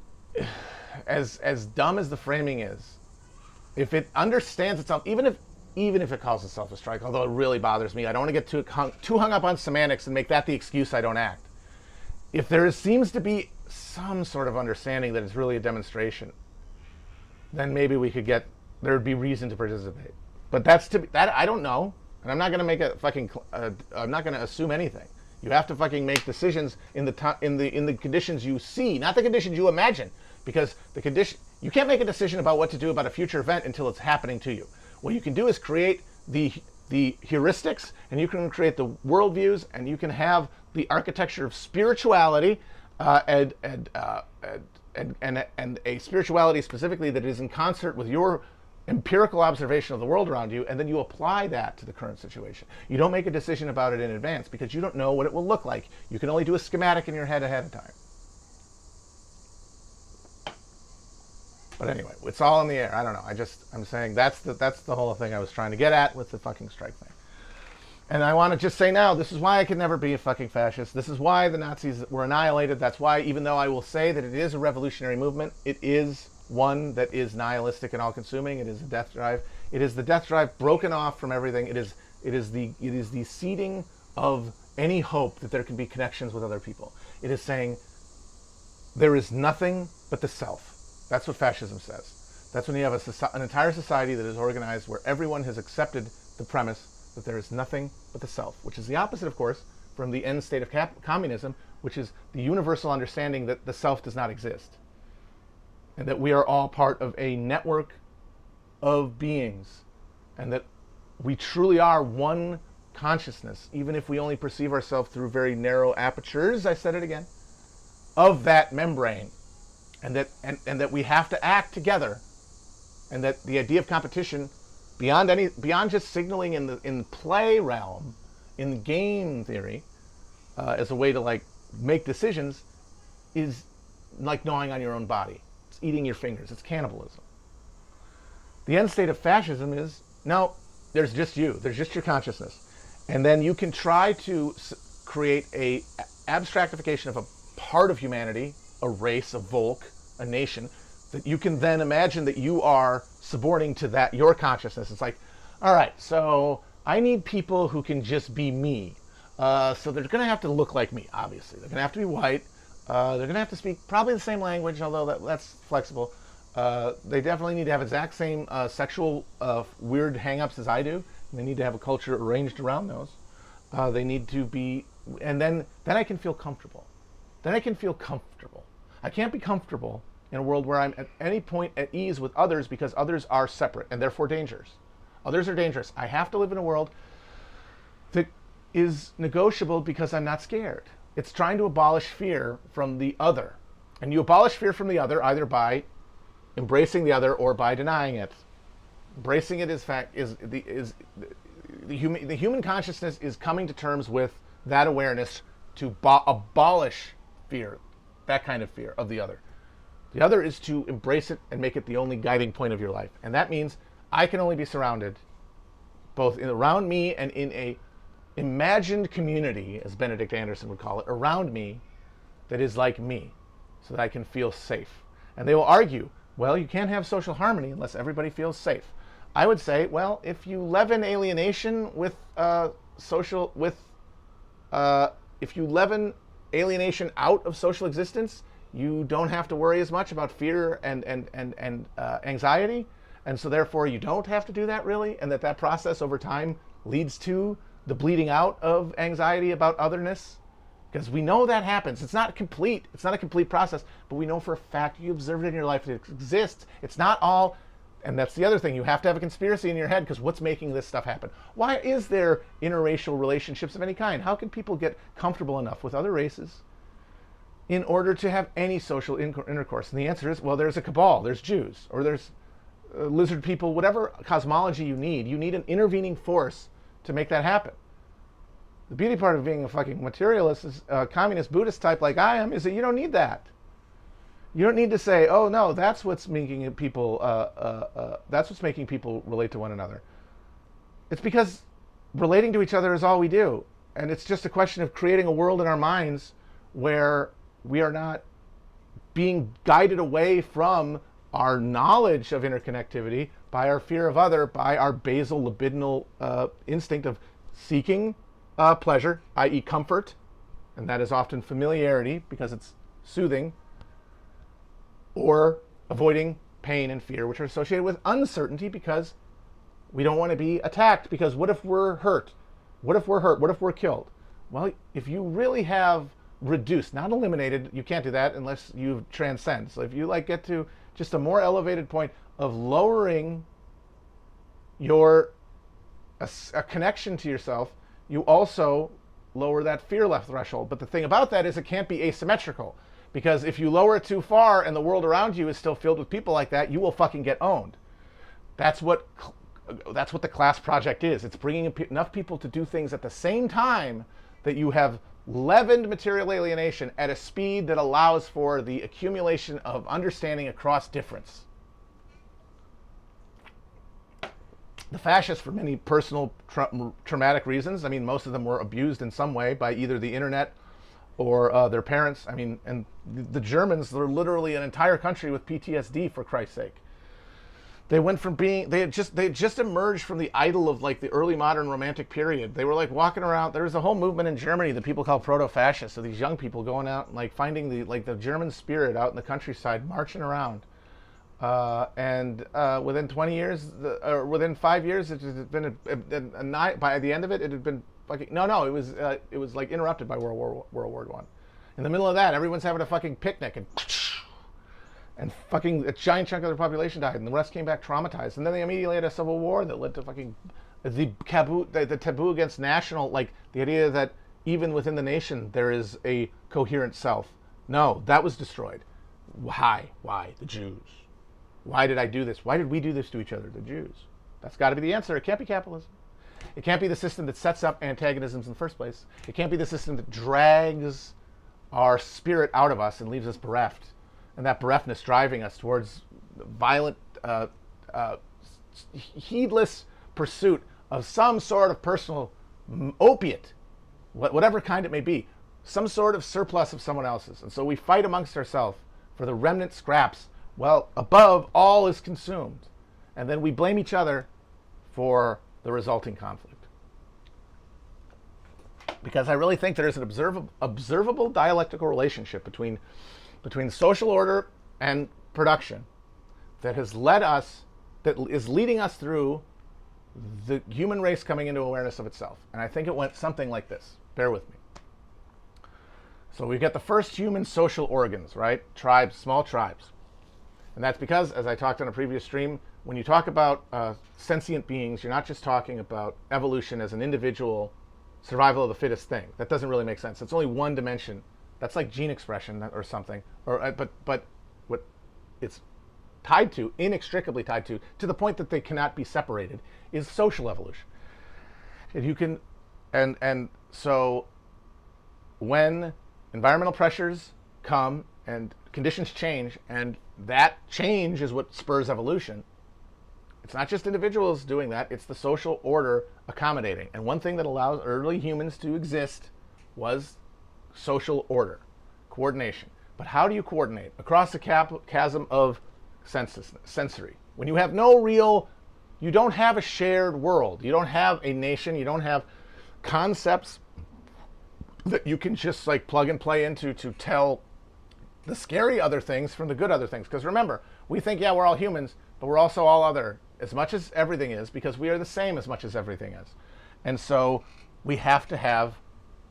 as dumb as the framing is, if it understands itself, even if it calls itself a strike, although it really bothers me, I don't want to get too hung up on semantics and make that the excuse I don't act. If there seems to be some sort of understanding that it's really a demonstration, then maybe there would be reason to participate. But that I don't know, and I'm not going to make I'm not going to assume anything. You have to fucking make decisions in the conditions you see, not the conditions you imagine, because you can't make a decision about what to do about a future event until it's happening to you. What you can do is create the heuristics, and you can create the worldviews, and you can have the architecture of spirituality and a spirituality specifically that is in concert with your empirical observation of the world around you, and then you apply that to the current situation. You don't make a decision about it in advance because you don't know what it will look like. You can only do a schematic in your head ahead of time. But anyway, it's all in the air. I don't know. I'm saying that's the whole thing I was trying to get at with the fucking strike thing. And I want to just say now, this is why I could never be a fucking fascist. This is why the Nazis were annihilated. That's why, even though I will say that it is a revolutionary movement, it is one that is nihilistic and all-consuming. It is a death drive. It is the death drive broken off from everything. It is the seeding of any hope that there can be connections with other people. It is saying there is nothing but the self. That's what fascism says. That's when you have an entire society that is organized where everyone has accepted the premise that there is nothing but the self, which is the opposite, of course, from the end state of communism, which is the universal understanding that the self does not exist, and that we are all part of a network of beings, and that we truly are one consciousness, even if we only perceive ourselves through very narrow apertures, I said it again, of that membrane, and that we have to act together, and that the idea of competition, beyond just signaling in play realm, in game theory, as a way to like make decisions, is like gnawing on your own body. It's eating your fingers. It's cannibalism. The end state of fascism is, no, there's just you. There's just your consciousness. And then you can try to create a abstractification of a part of humanity, a race, a Volk, a nation, that you can then imagine that you are subordinating to that, your consciousness. It's like, all right, so I need people who can just be me. So they're going to have to look like me, obviously. They're going to have to be white. They're going to have to speak probably the same language, although that's flexible. They definitely need to have exact same sexual weird hang-ups as I do. They need to have a culture arranged around those. They need to be, and then I can feel comfortable. Then I can feel comfortable. I can't be comfortable in a world where I'm at any point at ease with others, because others are separate and therefore dangerous. Others are dangerous. I have to live in a world that is negotiable because I'm not scared. It's trying to abolish fear from the other. And you abolish fear from the other either by embracing the other or by denying it. Embracing it is the human consciousness is coming to terms with that awareness to abolish fear, that kind of fear of the other. The other is to embrace it and make it the only guiding point of your life. And that means I can only be surrounded both around me and in a imagined community, as Benedict Anderson would call it, around me that is like me, so that I can feel safe. And they will argue, well, you can't have social harmony unless everybody feels safe. I would say, well, if you leaven alienation with if you leaven alienation out of social existence, you don't have to worry as much about fear and anxiety, and so therefore you don't have to do that really, and that process over time leads to the bleeding out of anxiety about otherness, because we know that happens. It's not complete. It's not a complete process, but we know for a fact, you observe it in your life, it exists. It's not all, and that's the other thing. You have to have a conspiracy in your head, because what's making this stuff happen? Why is there interracial relationships of any kind? How can people get comfortable enough with other races in order to have any social intercourse? And the answer is, well, there's a cabal, there's Jews, or there's lizard people, whatever cosmology you need an intervening force to make that happen. The beauty part of being a fucking materialist, is communist Buddhist type like I am, is that you don't need that. You don't need to say, oh no, that's what's making people relate to one another. It's because relating to each other is all we do. And it's just a question of creating a world in our minds where we are not being guided away from our knowledge of interconnectivity by our fear of other, by our basal libidinal instinct of seeking pleasure, i.e. comfort, and that is often familiarity because it's soothing, or avoiding pain and fear, which are associated with uncertainty because we don't want to be attacked, because what if we're hurt? What if we're hurt? What if we're killed? Well, if you really have reduced, not eliminated, you can't do that unless you transcend. So if you get to just a more elevated point of lowering a connection to yourself, you also lower that fear left threshold. But the thing about that is it can't be asymmetrical, because if you lower it too far and the world around you is still filled with people like that, you will fucking get owned. That's what the class project is. It's bringing enough people to do things at the same time that you have leavened material alienation at a speed that allows for the accumulation of understanding across difference. The fascists, for many personal traumatic reasons, I mean, most of them were abused in some way by either the internet or their parents. I mean, and the Germans, they're literally an entire country with PTSD, for Christ's sake. They went from being, they had just emerged from the idol of the early modern romantic period. They were walking around. There was a whole movement in Germany that people call proto-fascists. So these young people going out and finding the German spirit out in the countryside, marching around. Within 20 years, or within 5 years, it had been by the end of it, it had been it was interrupted by World War I. In the middle of that, everyone's having a fucking picnic, and fucking a giant chunk of their population died, and the rest came back traumatized. And then they immediately had a civil war that led to fucking the taboo against national, the idea that even within the nation there is a coherent self. No, that was destroyed. Why? The Jews. Why did I do this? Why did we do this to each other, the Jews? That's got to be the answer. It can't be capitalism. It can't be the system that sets up antagonisms in the first place. It can't be the system that drags our spirit out of us and leaves us bereft, and that bereftness driving us towards violent, heedless pursuit of some sort of personal opiate, whatever kind it may be, some sort of surplus of someone else's. And so we fight amongst ourselves for the remnant scraps. Well, above, all is consumed. And then we blame each other for the resulting conflict. Because I really think there is an observable dialectical relationship between social order and production that is leading us through the human race coming into awareness of itself. And I think it went something like this. Bear with me. So we've got the first human social organs, right? Tribes, small tribes. And that's because, as I talked on a previous stream, when you talk about sentient beings, you're not just talking about evolution as an individual survival of the fittest thing. That doesn't really make sense. It's only one dimension. That's like gene expression or something. But what it's tied to, inextricably tied to the point that they cannot be separated, is social evolution. And you can, and so when environmental pressures come and conditions change, and that change is what spurs evolution. It's not just individuals doing that, it's the social order accommodating. And one thing that allows early humans to exist was social order, coordination. But how do you coordinate? Across the chasm of sensory. When you have no real, you don't have a shared world, you don't have a nation, you don't have concepts that you can just like plug and play into to tell the scary other things from the good other things. Because remember, we think, yeah, we're all humans, but we're also all other, as much as everything is, because we are the same as much as everything is. And so we have to have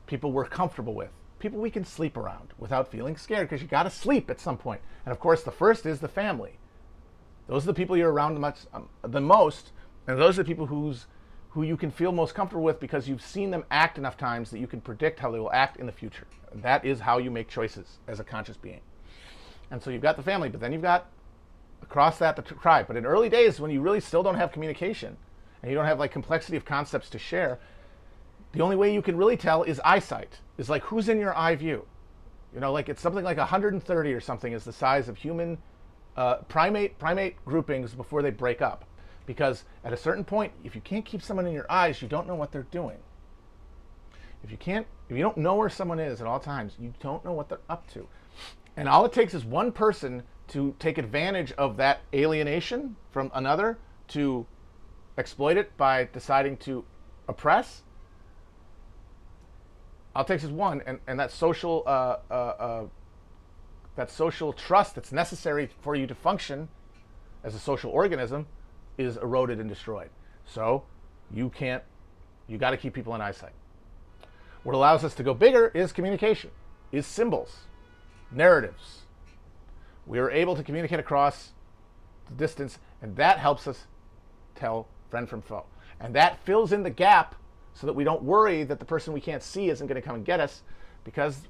people we're comfortable with, people we can sleep around without feeling scared, because you got to sleep at some point. And of course, the first is the family. Those are the people you're around the most, and those are the people who you can feel most comfortable with because you've seen them act enough times that you can predict how they will act in the future. And that is how you make choices as a conscious being. And so you've got the family, but then you've got across that the tribe. But in early days, when you really still don't have communication and you don't have like complexity of concepts to share, the only way you can really tell is eyesight. Is like who's in your eye view. You know, like it's something like 130 or something is the size of human primate groupings before they break up. Because at a certain point, if you can't keep someone in your eyes, you don't know what they're doing. If you don't know where someone is at all times, you don't know what they're up to. And all it takes is one person to take advantage of that alienation from another to exploit it by deciding to oppress. All it takes is one, and that social trust that's necessary for you to function as a social organism is eroded and destroyed. So you got to keep people in eyesight. What allows us to go bigger is communication, is symbols, narratives. We are able to communicate across the distance, and that helps us tell friend from foe. And that fills in the gap so that we don't worry that the person we can't see isn't going to come and get us, because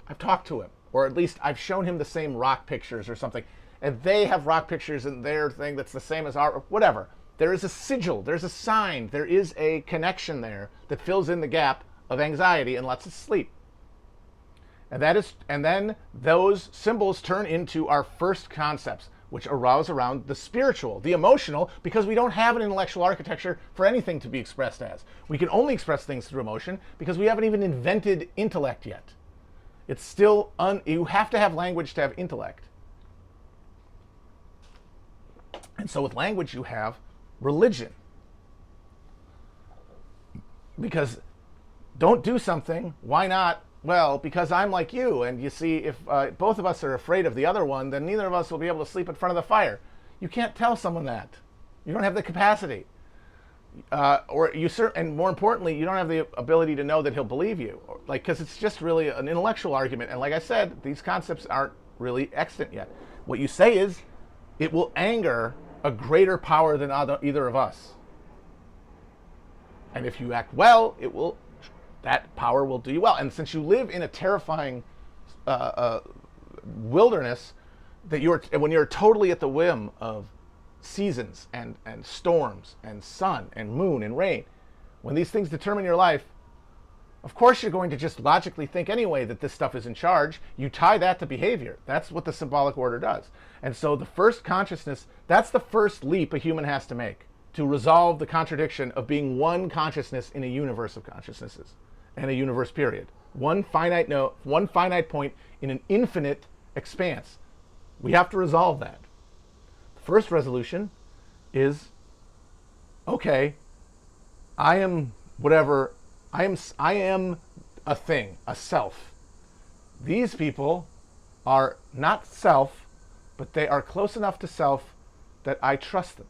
I've talked to him, or at least I've shown him the same rock pictures or something, and they have rock pictures in their thing that's the same as our, whatever. There is a sigil, there's a sign, there is a connection there that fills in the gap of anxiety and lets us sleep. And then those symbols turn into our first concepts, which arouse around the spiritual, the emotional, because we don't have an intellectual architecture for anything to be expressed as. We can only express things through emotion because we haven't even invented intellect yet. It's still, you have to have language to have intellect. And so with language you have religion. Because don't do something, why not? Well, because I'm like you, and you see, if both of us are afraid of the other one, then neither of us will be able to sleep in front of the fire. You can't tell someone that. You don't have the capacity. And more importantly, you don't have the ability to know that he'll believe you. Because it's just really an intellectual argument. And like I said, these concepts aren't really extant yet. What you say is, it will anger a greater power than either of us. And if you act well, that power will do you well. And since you live in a terrifying wilderness, when you're totally at the whim of seasons and storms and sun and moon and rain, when these things determine your life, of course you're going to just logically think anyway that this stuff is in charge. You tie that to behavior. That's what the symbolic order does. And so the first consciousness, that's the first leap a human has to make to resolve the contradiction of being one consciousness in a universe of consciousnesses. And a universe period. One finite point in an infinite expanse. We have to resolve that. The first resolution is, okay, I am whatever, I am a thing, a self. These people are not self, but they are close enough to self that I trust them.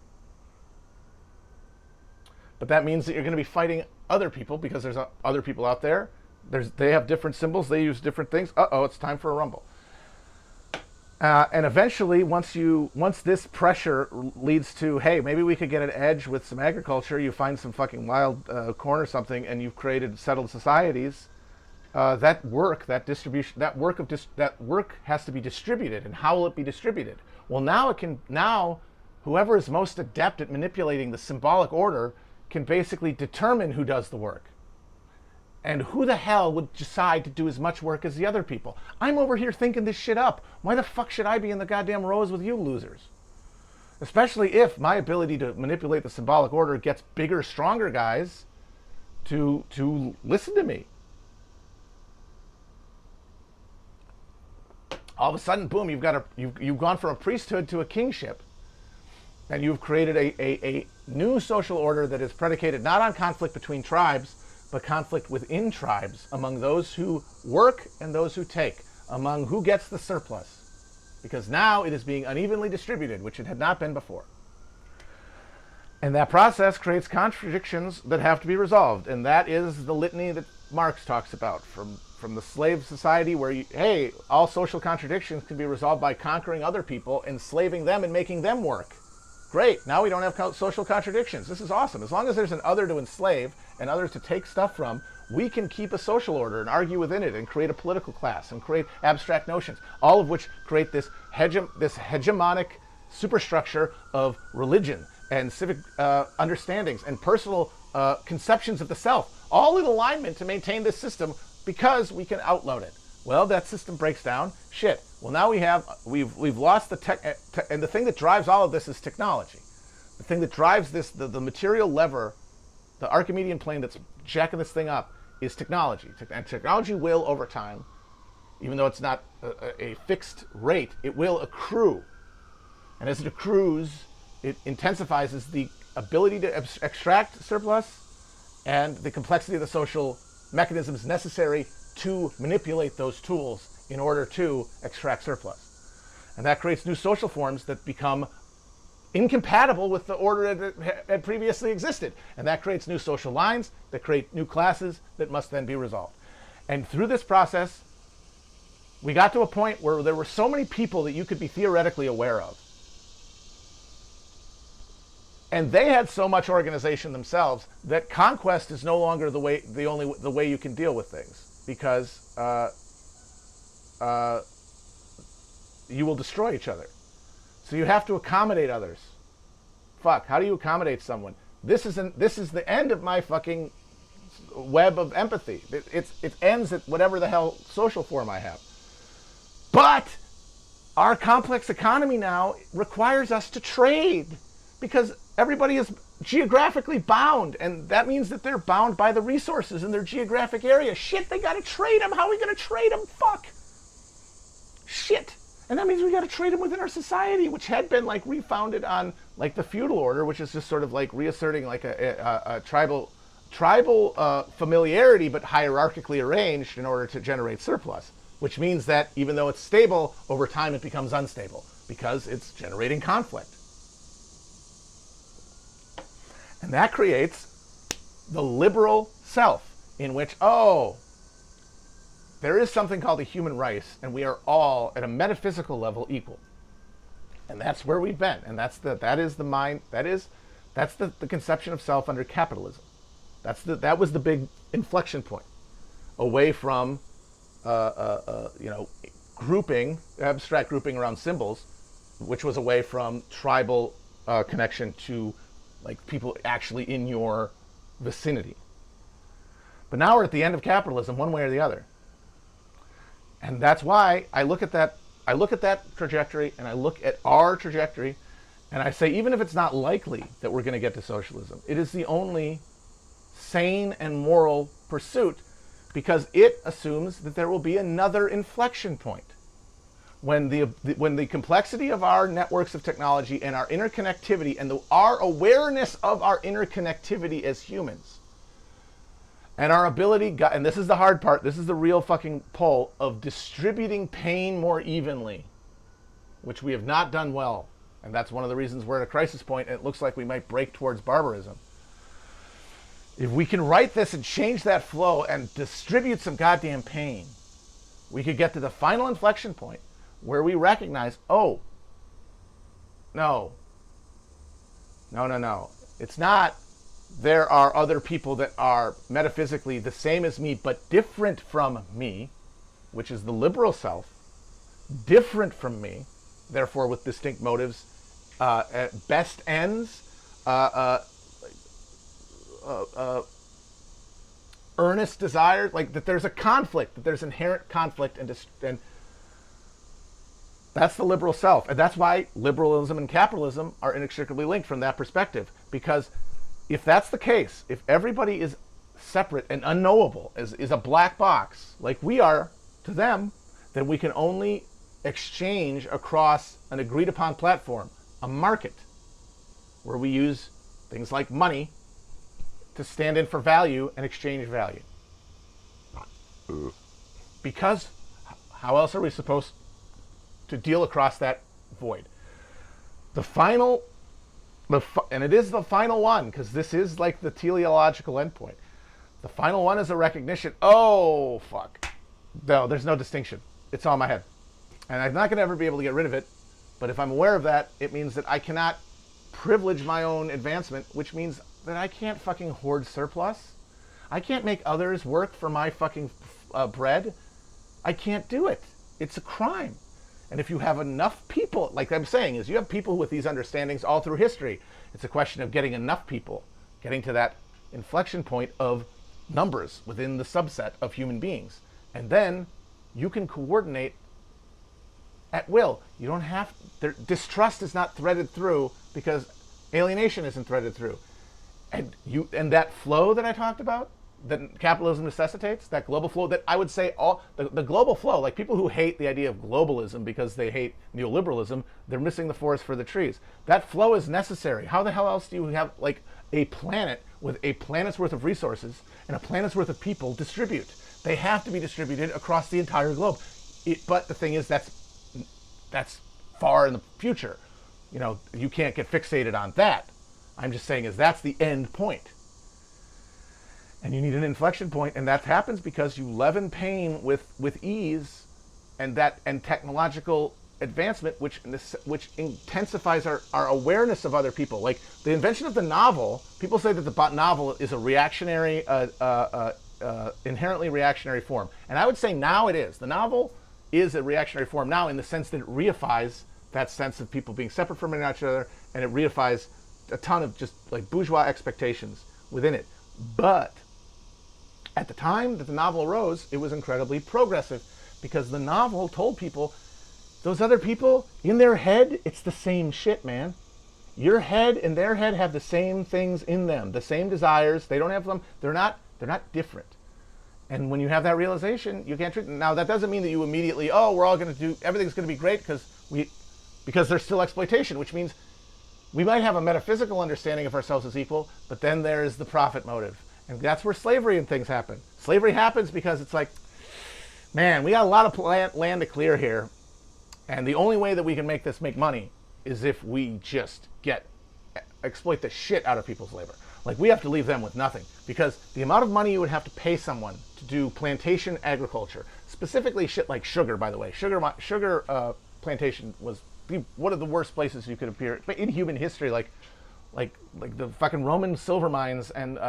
But that means that you're going to be fighting other people because there's other people out there. They have different symbols. They use different things. Uh-oh, it's time for a rumble. And eventually, once this pressure leads to, hey, maybe we could get an edge with some agriculture. You find some fucking wild corn or something, and you've created settled societies. That work has to be distributed. And how will it be distributed? Well, now whoever is most adept at manipulating the symbolic order can basically determine who does the work. And who the hell would decide to do as much work as the other people? I'm over here thinking this shit up. Why the fuck should I be in the goddamn rows with you losers? Especially if my ability to manipulate the symbolic order gets bigger, stronger guys to listen to me. All of a sudden, boom, you've gone from a priesthood to a kingship. And you've created a new social order that is predicated not on conflict between tribes, but conflict within tribes, among those who work and those who take, among who gets the surplus. Because now it is being unevenly distributed, which it had not been before. And that process creates contradictions that have to be resolved. And that is the litany that Marx talks about from the slave society where, hey, all social contradictions can be resolved by conquering other people, enslaving them, and making them work. Great, now we don't have social contradictions. This is awesome. As long as there's an other to enslave and others to take stuff from, we can keep a social order and argue within it and create a political class and create abstract notions, all of which create this hegemonic superstructure of religion and civic understandings and personal conceptions of the self, all in alignment to maintain this system because we can outload it. Well, that system breaks down. Shit. Well, now we've lost the tech, and the thing that drives all of this is technology. The thing that drives this, the material lever, the Archimedean plane that's jacking this thing up, is technology. And technology will, over time, even though it's not a fixed rate, it will accrue. And as it accrues, it intensifies the ability to extract surplus and the complexity of the social mechanisms necessary to manipulate those tools in order to extract surplus. And that creates new social forms that become incompatible with the order that had previously existed. And that creates new social lines that create new classes that must then be resolved. And through this process, we got to a point where there were so many people that you could be theoretically aware of. And they had so much organization themselves that conquest is no longer the way you can deal with things. Because you will destroy each other. So you have to accommodate others. Fuck, how do you accommodate someone? This is the end of my fucking web of empathy. It ends at whatever the hell social form I have. But our complex economy now requires us to trade because everybody is geographically bound, and that means that they're bound by the resources in their geographic area. Shit, they gotta trade them. How are we gonna trade them? Fuck. Shit. And that means we gotta trade them within our society, which had been like refounded on like the feudal order, which is just sort of like reasserting like a tribal familiarity, but hierarchically arranged in order to generate surplus, which means that even though it's stable, over time it becomes unstable because it's generating conflict. And that creates the liberal self, in which, there is something called a human race, and we are all, at a metaphysical level, equal. And that's where we've been. And that's the conception of self under capitalism. That was the big inflection point, away from grouping, abstract grouping around symbols, which was away from tribal connection to like people actually in your vicinity. But now we're at the end of capitalism, one way or the other. And that's why I look at that trajectory, and I look at our trajectory, and I say, even if it's not likely that we're going to get to socialism, it is the only sane and moral pursuit, because it assumes that there will be another inflection point. When the complexity of our networks of technology and our interconnectivity and our awareness of our interconnectivity as humans and our ability, and this is the hard part, this is the real fucking pull, of distributing pain more evenly, which we have not done well. And that's one of the reasons we're at a crisis point, and it looks like we might break towards barbarism. If we can right this and change that flow and distribute some goddamn pain, we could get to the final inflection point where we recognize, no. It's not there are other people that are metaphysically the same as me but different from me, which is the liberal self, different from me, therefore with distinct motives, best ends, earnest desire, like that there's a conflict, that there's inherent conflict, and that's the liberal self. And that's why liberalism and capitalism are inextricably linked from that perspective. Because if that's the case, if everybody is separate and unknowable, is a black box, like we are to them, then we can only exchange across an agreed upon platform, a market, where we use things like money to stand in for value and exchange value. Because how else are we supposed to deal across that void? The final, and it is the final one, because this is like the teleological endpoint. The final one is a recognition, oh, fuck. No, there's no distinction. It's all in my head. And I'm not going to ever be able to get rid of it. But if I'm aware of that, it means that I cannot privilege my own advancement, which means that I can't fucking hoard surplus. I can't make others work for my fucking bread. I can't do it. It's a crime. And if you have enough people, like I'm saying, is you have people with these understandings all through history. It's a question of getting enough people, getting to that inflection point of numbers within the subset of human beings. And then you can coordinate at will. You don't have, distrust is not threaded through because alienation isn't threaded through. And that flow that I talked about, that capitalism necessitates, that global flow, that I would say the global flow, like people who hate the idea of globalism because they hate neoliberalism, they're missing the forest for the trees. That flow is necessary. How the hell else do you have like a planet with a planet's worth of resources and a planet's worth of people distribute? They have to be distributed across the entire globe. But the thing is, that's far in the future. You know, you can't get fixated on that. I'm just saying that's the end point. And you need an inflection point, and that happens because you leaven pain with ease and technological advancement, which intensifies our awareness of other people. Like the invention of the novel, people say that the novel is a reactionary, inherently reactionary form. And I would say now it is. The novel is a reactionary form now in the sense that it reifies that sense of people being separate from each other, and it reifies a ton of just like bourgeois expectations within it. But at the time that the novel arose, it was incredibly progressive because the novel told people, those other people, in their head, it's the same shit, man. Your head and their head have the same things in them, the same desires. They don't have them. They're not different. And when you have that realization, you can't treat them. Now, that doesn't mean that you immediately, we're all going to do, everything's going to be great because there's still exploitation, which means we might have a metaphysical understanding of ourselves as equal, but then there's the profit motive. And that's where slavery and things happen. Slavery happens because it's like, man, we got a lot of land to clear here. And the only way that we can make money is if we just exploit the shit out of people's labor. Like we have to leave them with nothing because the amount of money you would have to pay someone to do plantation agriculture, specifically shit like sugar, by the way, sugar plantation was one of the worst places you could appear in human history, like the fucking Roman silver mines and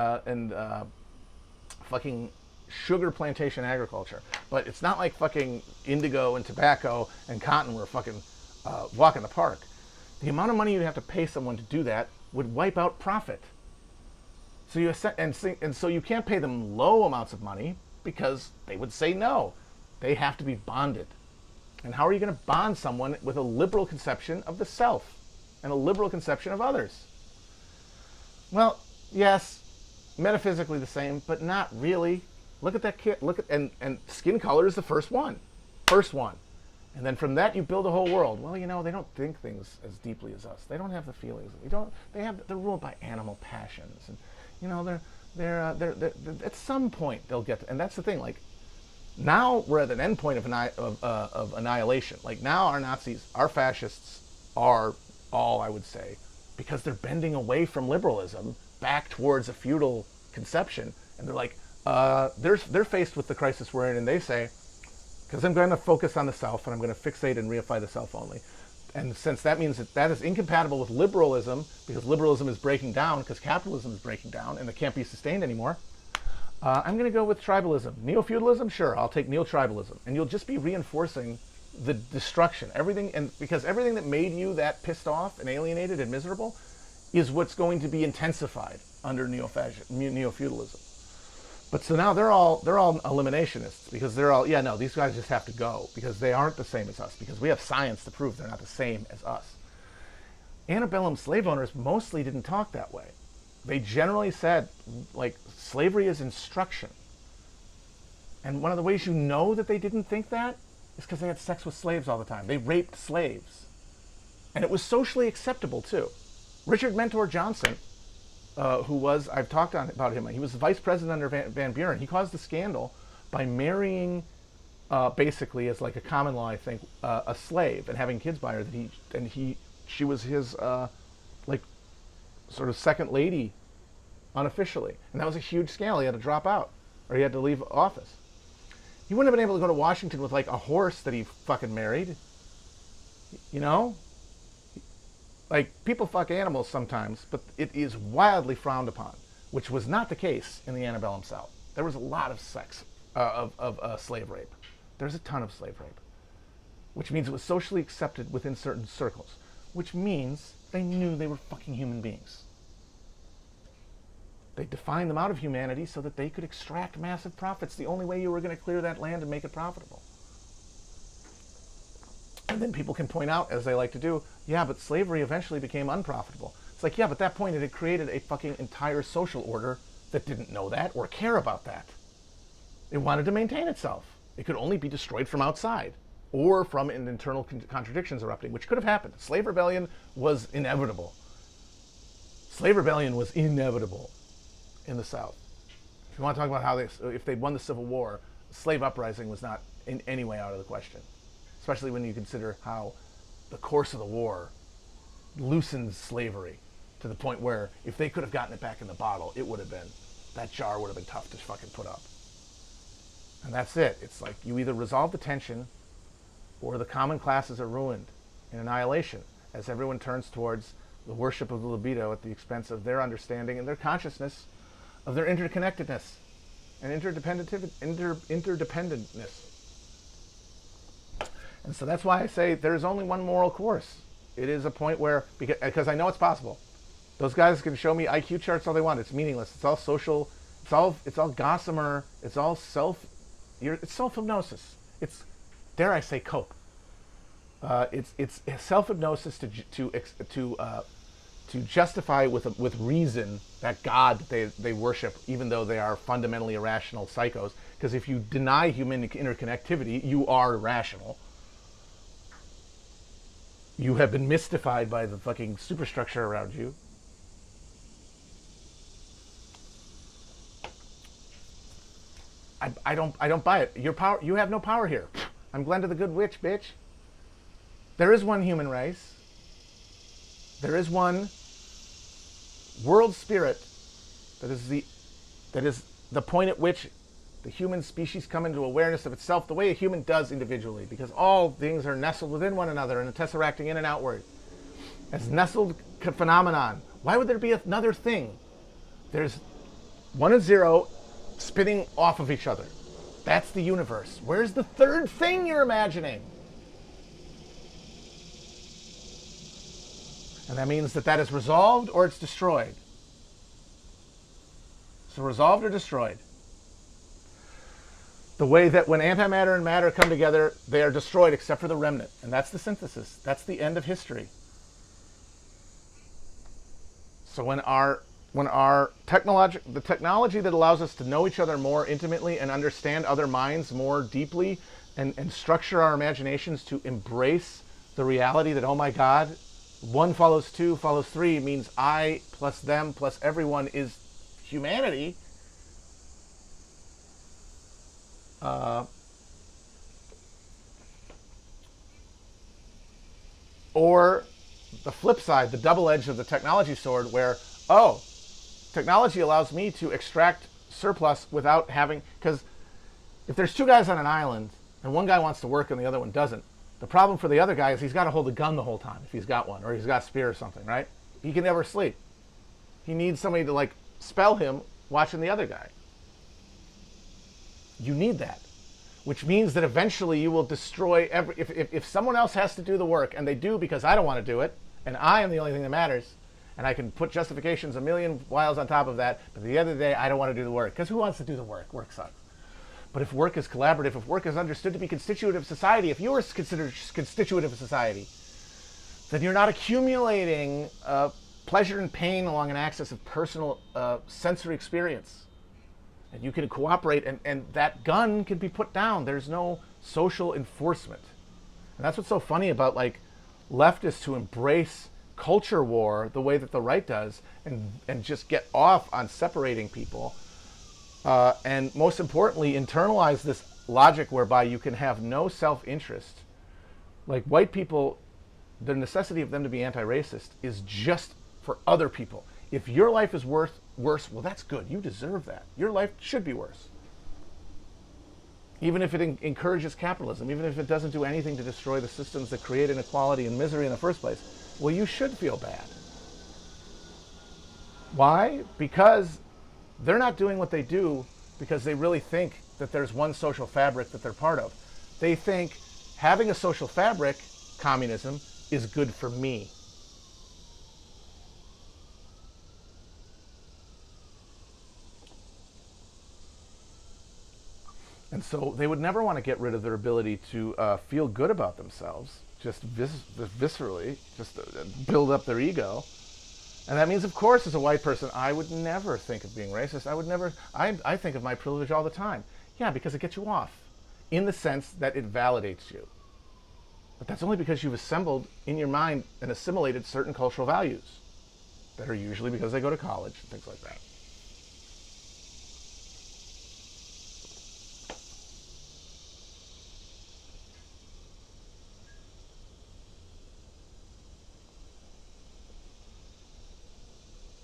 fucking sugar plantation agriculture. But it's not like fucking indigo and tobacco and cotton were fucking walk in the park. The amount of money you'd have to pay someone to do that would wipe out profit. So so you can't pay them low amounts of money because they would say no. They have to be bonded. And how are you going to bond someone with a liberal conception of the self and a liberal conception of others? Well, yes, metaphysically the same, but not really. Look at that kid. And skin color is the first one. And then from that you build a whole world. Well, they don't think things as deeply as us. They don't have the feelings. They're ruled by animal passions, and they're at some point they'll get to, and that's the thing. Like now we're at an end point of annihilation. Like now our Nazis, our fascists are all, I would say, because they're bending away from liberalism back towards a feudal conception, and they're like, they're faced with the crisis we're in, and they say, because I'm going to focus on the self, and I'm going to fixate and reify the self only. And since that means that is incompatible with liberalism, because liberalism is breaking down, because capitalism is breaking down, and it can't be sustained anymore, I'm going to go with tribalism. Neo-feudalism, sure, I'll take neo-tribalism. And you'll just be reinforcing the destruction. Because everything that made you that pissed off and alienated and miserable is what's going to be intensified under neo-feudalism. But so now they're all eliminationists because they're all, yeah, no, these guys just have to go because they aren't the same as us, because we have science to prove they're not the same as us. Antebellum slave owners mostly didn't talk that way. They generally said, like, slavery is instruction. And one of the ways you know that they didn't think that is because they had sex with slaves all the time. They raped slaves. And it was socially acceptable, too. Richard Mentor Johnson, who was, I've talked about him, he was the vice president under Van Buren. He caused a scandal by marrying, basically, as like a common law, I think, a slave and having kids by her. She was his, like, sort of second lady unofficially. And that was a huge scandal. He had to drop out, or he had to leave office. He wouldn't have been able to go to Washington with, like, a horse that he fucking married. You know? Like, people fuck animals sometimes, but it is wildly frowned upon, which was not the case in the antebellum South. There was a lot of sex, of slave rape. There's a ton of slave rape, which means it was socially accepted within certain circles, which means they knew they were fucking human beings. They defined them out of humanity so that they could extract massive profits. The only way you were going to clear that land and make it profitable. And then people can point out, as they like to do, yeah, but slavery eventually became unprofitable. It's like, yeah, but at that point it had created a fucking entire social order that didn't know that or care about that. It wanted to maintain itself. It could only be destroyed from outside or from an internal contradictions erupting, which could have happened. Slave rebellion was inevitable. Slave rebellion was inevitable in the South. If you want to talk about how if they won the Civil War, slave uprising was not in any way out of the question. Especially when you consider how the course of the war loosened slavery to the point where if they could have gotten it back in the bottle, it would have been, that jar would have been tough to fucking put up. And that's it. It's like you either resolve the tension or the common classes are ruined in annihilation as everyone turns towards the worship of the libido at the expense of their understanding and their consciousness of their interconnectedness and interdependentness. And so that's why I say there's only one moral course. It is a point where, because I know it's possible. Those guys can show me IQ charts all they want. It's meaningless. It's all social. It's all gossamer. It's all it's self-hypnosis. It's, dare I say, cope. It's self-hypnosis to justify with reason that God they worship, even though they are fundamentally irrational psychos. Because if you deny human interconnectivity, you are irrational. You have been mystified by the fucking superstructure around you. I don't buy it. You have no power here. I'm Glenda the Good Witch, bitch. There is one human race. There is one world spirit that is the point at which the human species come into awareness of itself the way a human does individually, because all things are nestled within one another and tesseracting in and outward. As nestled phenomenon. Why would there be another thing? There's 1 and 0 spinning off of each other. That's the universe. Where's the third thing you're imagining? And that means that is resolved or it's destroyed. So resolved or destroyed. The way that when antimatter and matter come together, they are destroyed except for the remnant. And that's the synthesis. That's the end of history. So when the technology that allows us to know each other more intimately and understand other minds more deeply and structure our imaginations to embrace the reality that, oh my God, 1 follows 2 follows 3 means I plus them plus everyone is humanity. Or the flip side, the double edge of the technology sword, where, oh, technology allows me to extract surplus without having, because if there's 2 guys on an island and one guy wants to work and the other one doesn't, the problem for the other guy is he's got to hold a gun the whole time if he's got one, or he's got a spear or something, right? He can never sleep. He needs somebody to like spell him watching the other guy. You need that. Which means that eventually you will destroy if someone else has to do the work, and they do because I don't want to do it, and I am the only thing that matters, and I can put justifications a million miles on top of that, but at the end of the day, I don't want to do the work. Because who wants to do the work? Work sucks. But if work is collaborative, if work is understood to be constitutive of society, if you're considered constitutive of society, then you're not accumulating pleasure and pain along an axis of personal sensory experience. And you can cooperate, and that gun can be put down. There's no social enforcement. And that's what's so funny about like leftists who embrace culture war the way that the right does, and just get off on separating people. And most importantly, internalize this logic whereby you can have no self-interest. Like white people, the necessity of them to be anti-racist is just for other people. If your life is worse, well, that's good. You deserve that. Your life should be worse. Even if it encourages capitalism, even if it doesn't do anything to destroy the systems that create inequality and misery in the first place, well, you should feel bad. Why? Because they're not doing what they do because they really think that there's one social fabric that they're part of. They think having a social fabric, communism, is good for me. And so they would never want to get rid of their ability to feel good about themselves, just viscerally, just build up their ego. And that means, of course, as a white person, I would never think of being racist. I think of my privilege all the time. Yeah, because it gets you off, in the sense that it validates you. But that's only because you've assembled in your mind and assimilated certain cultural values that are usually because they go to college and things like that.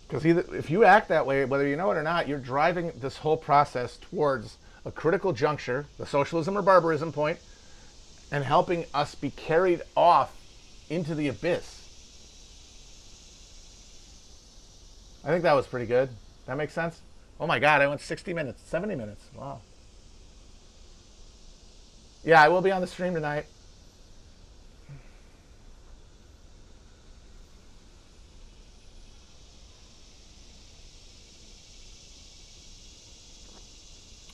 Because if you act that way, whether you know it or not, you're driving this whole process towards a critical juncture, the socialism or barbarism point, and helping us be carried off into the abyss. I think that was pretty good. That makes sense? Oh my God, I went 60 minutes, 70 minutes. Wow. Yeah, I will be on the stream tonight.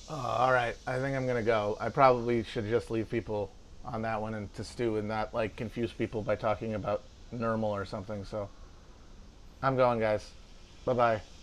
All right, I think I'm gonna go. I probably should just leave people on that one and to stew and not like confuse people by talking about normal or something. So I'm going, guys. Bye bye.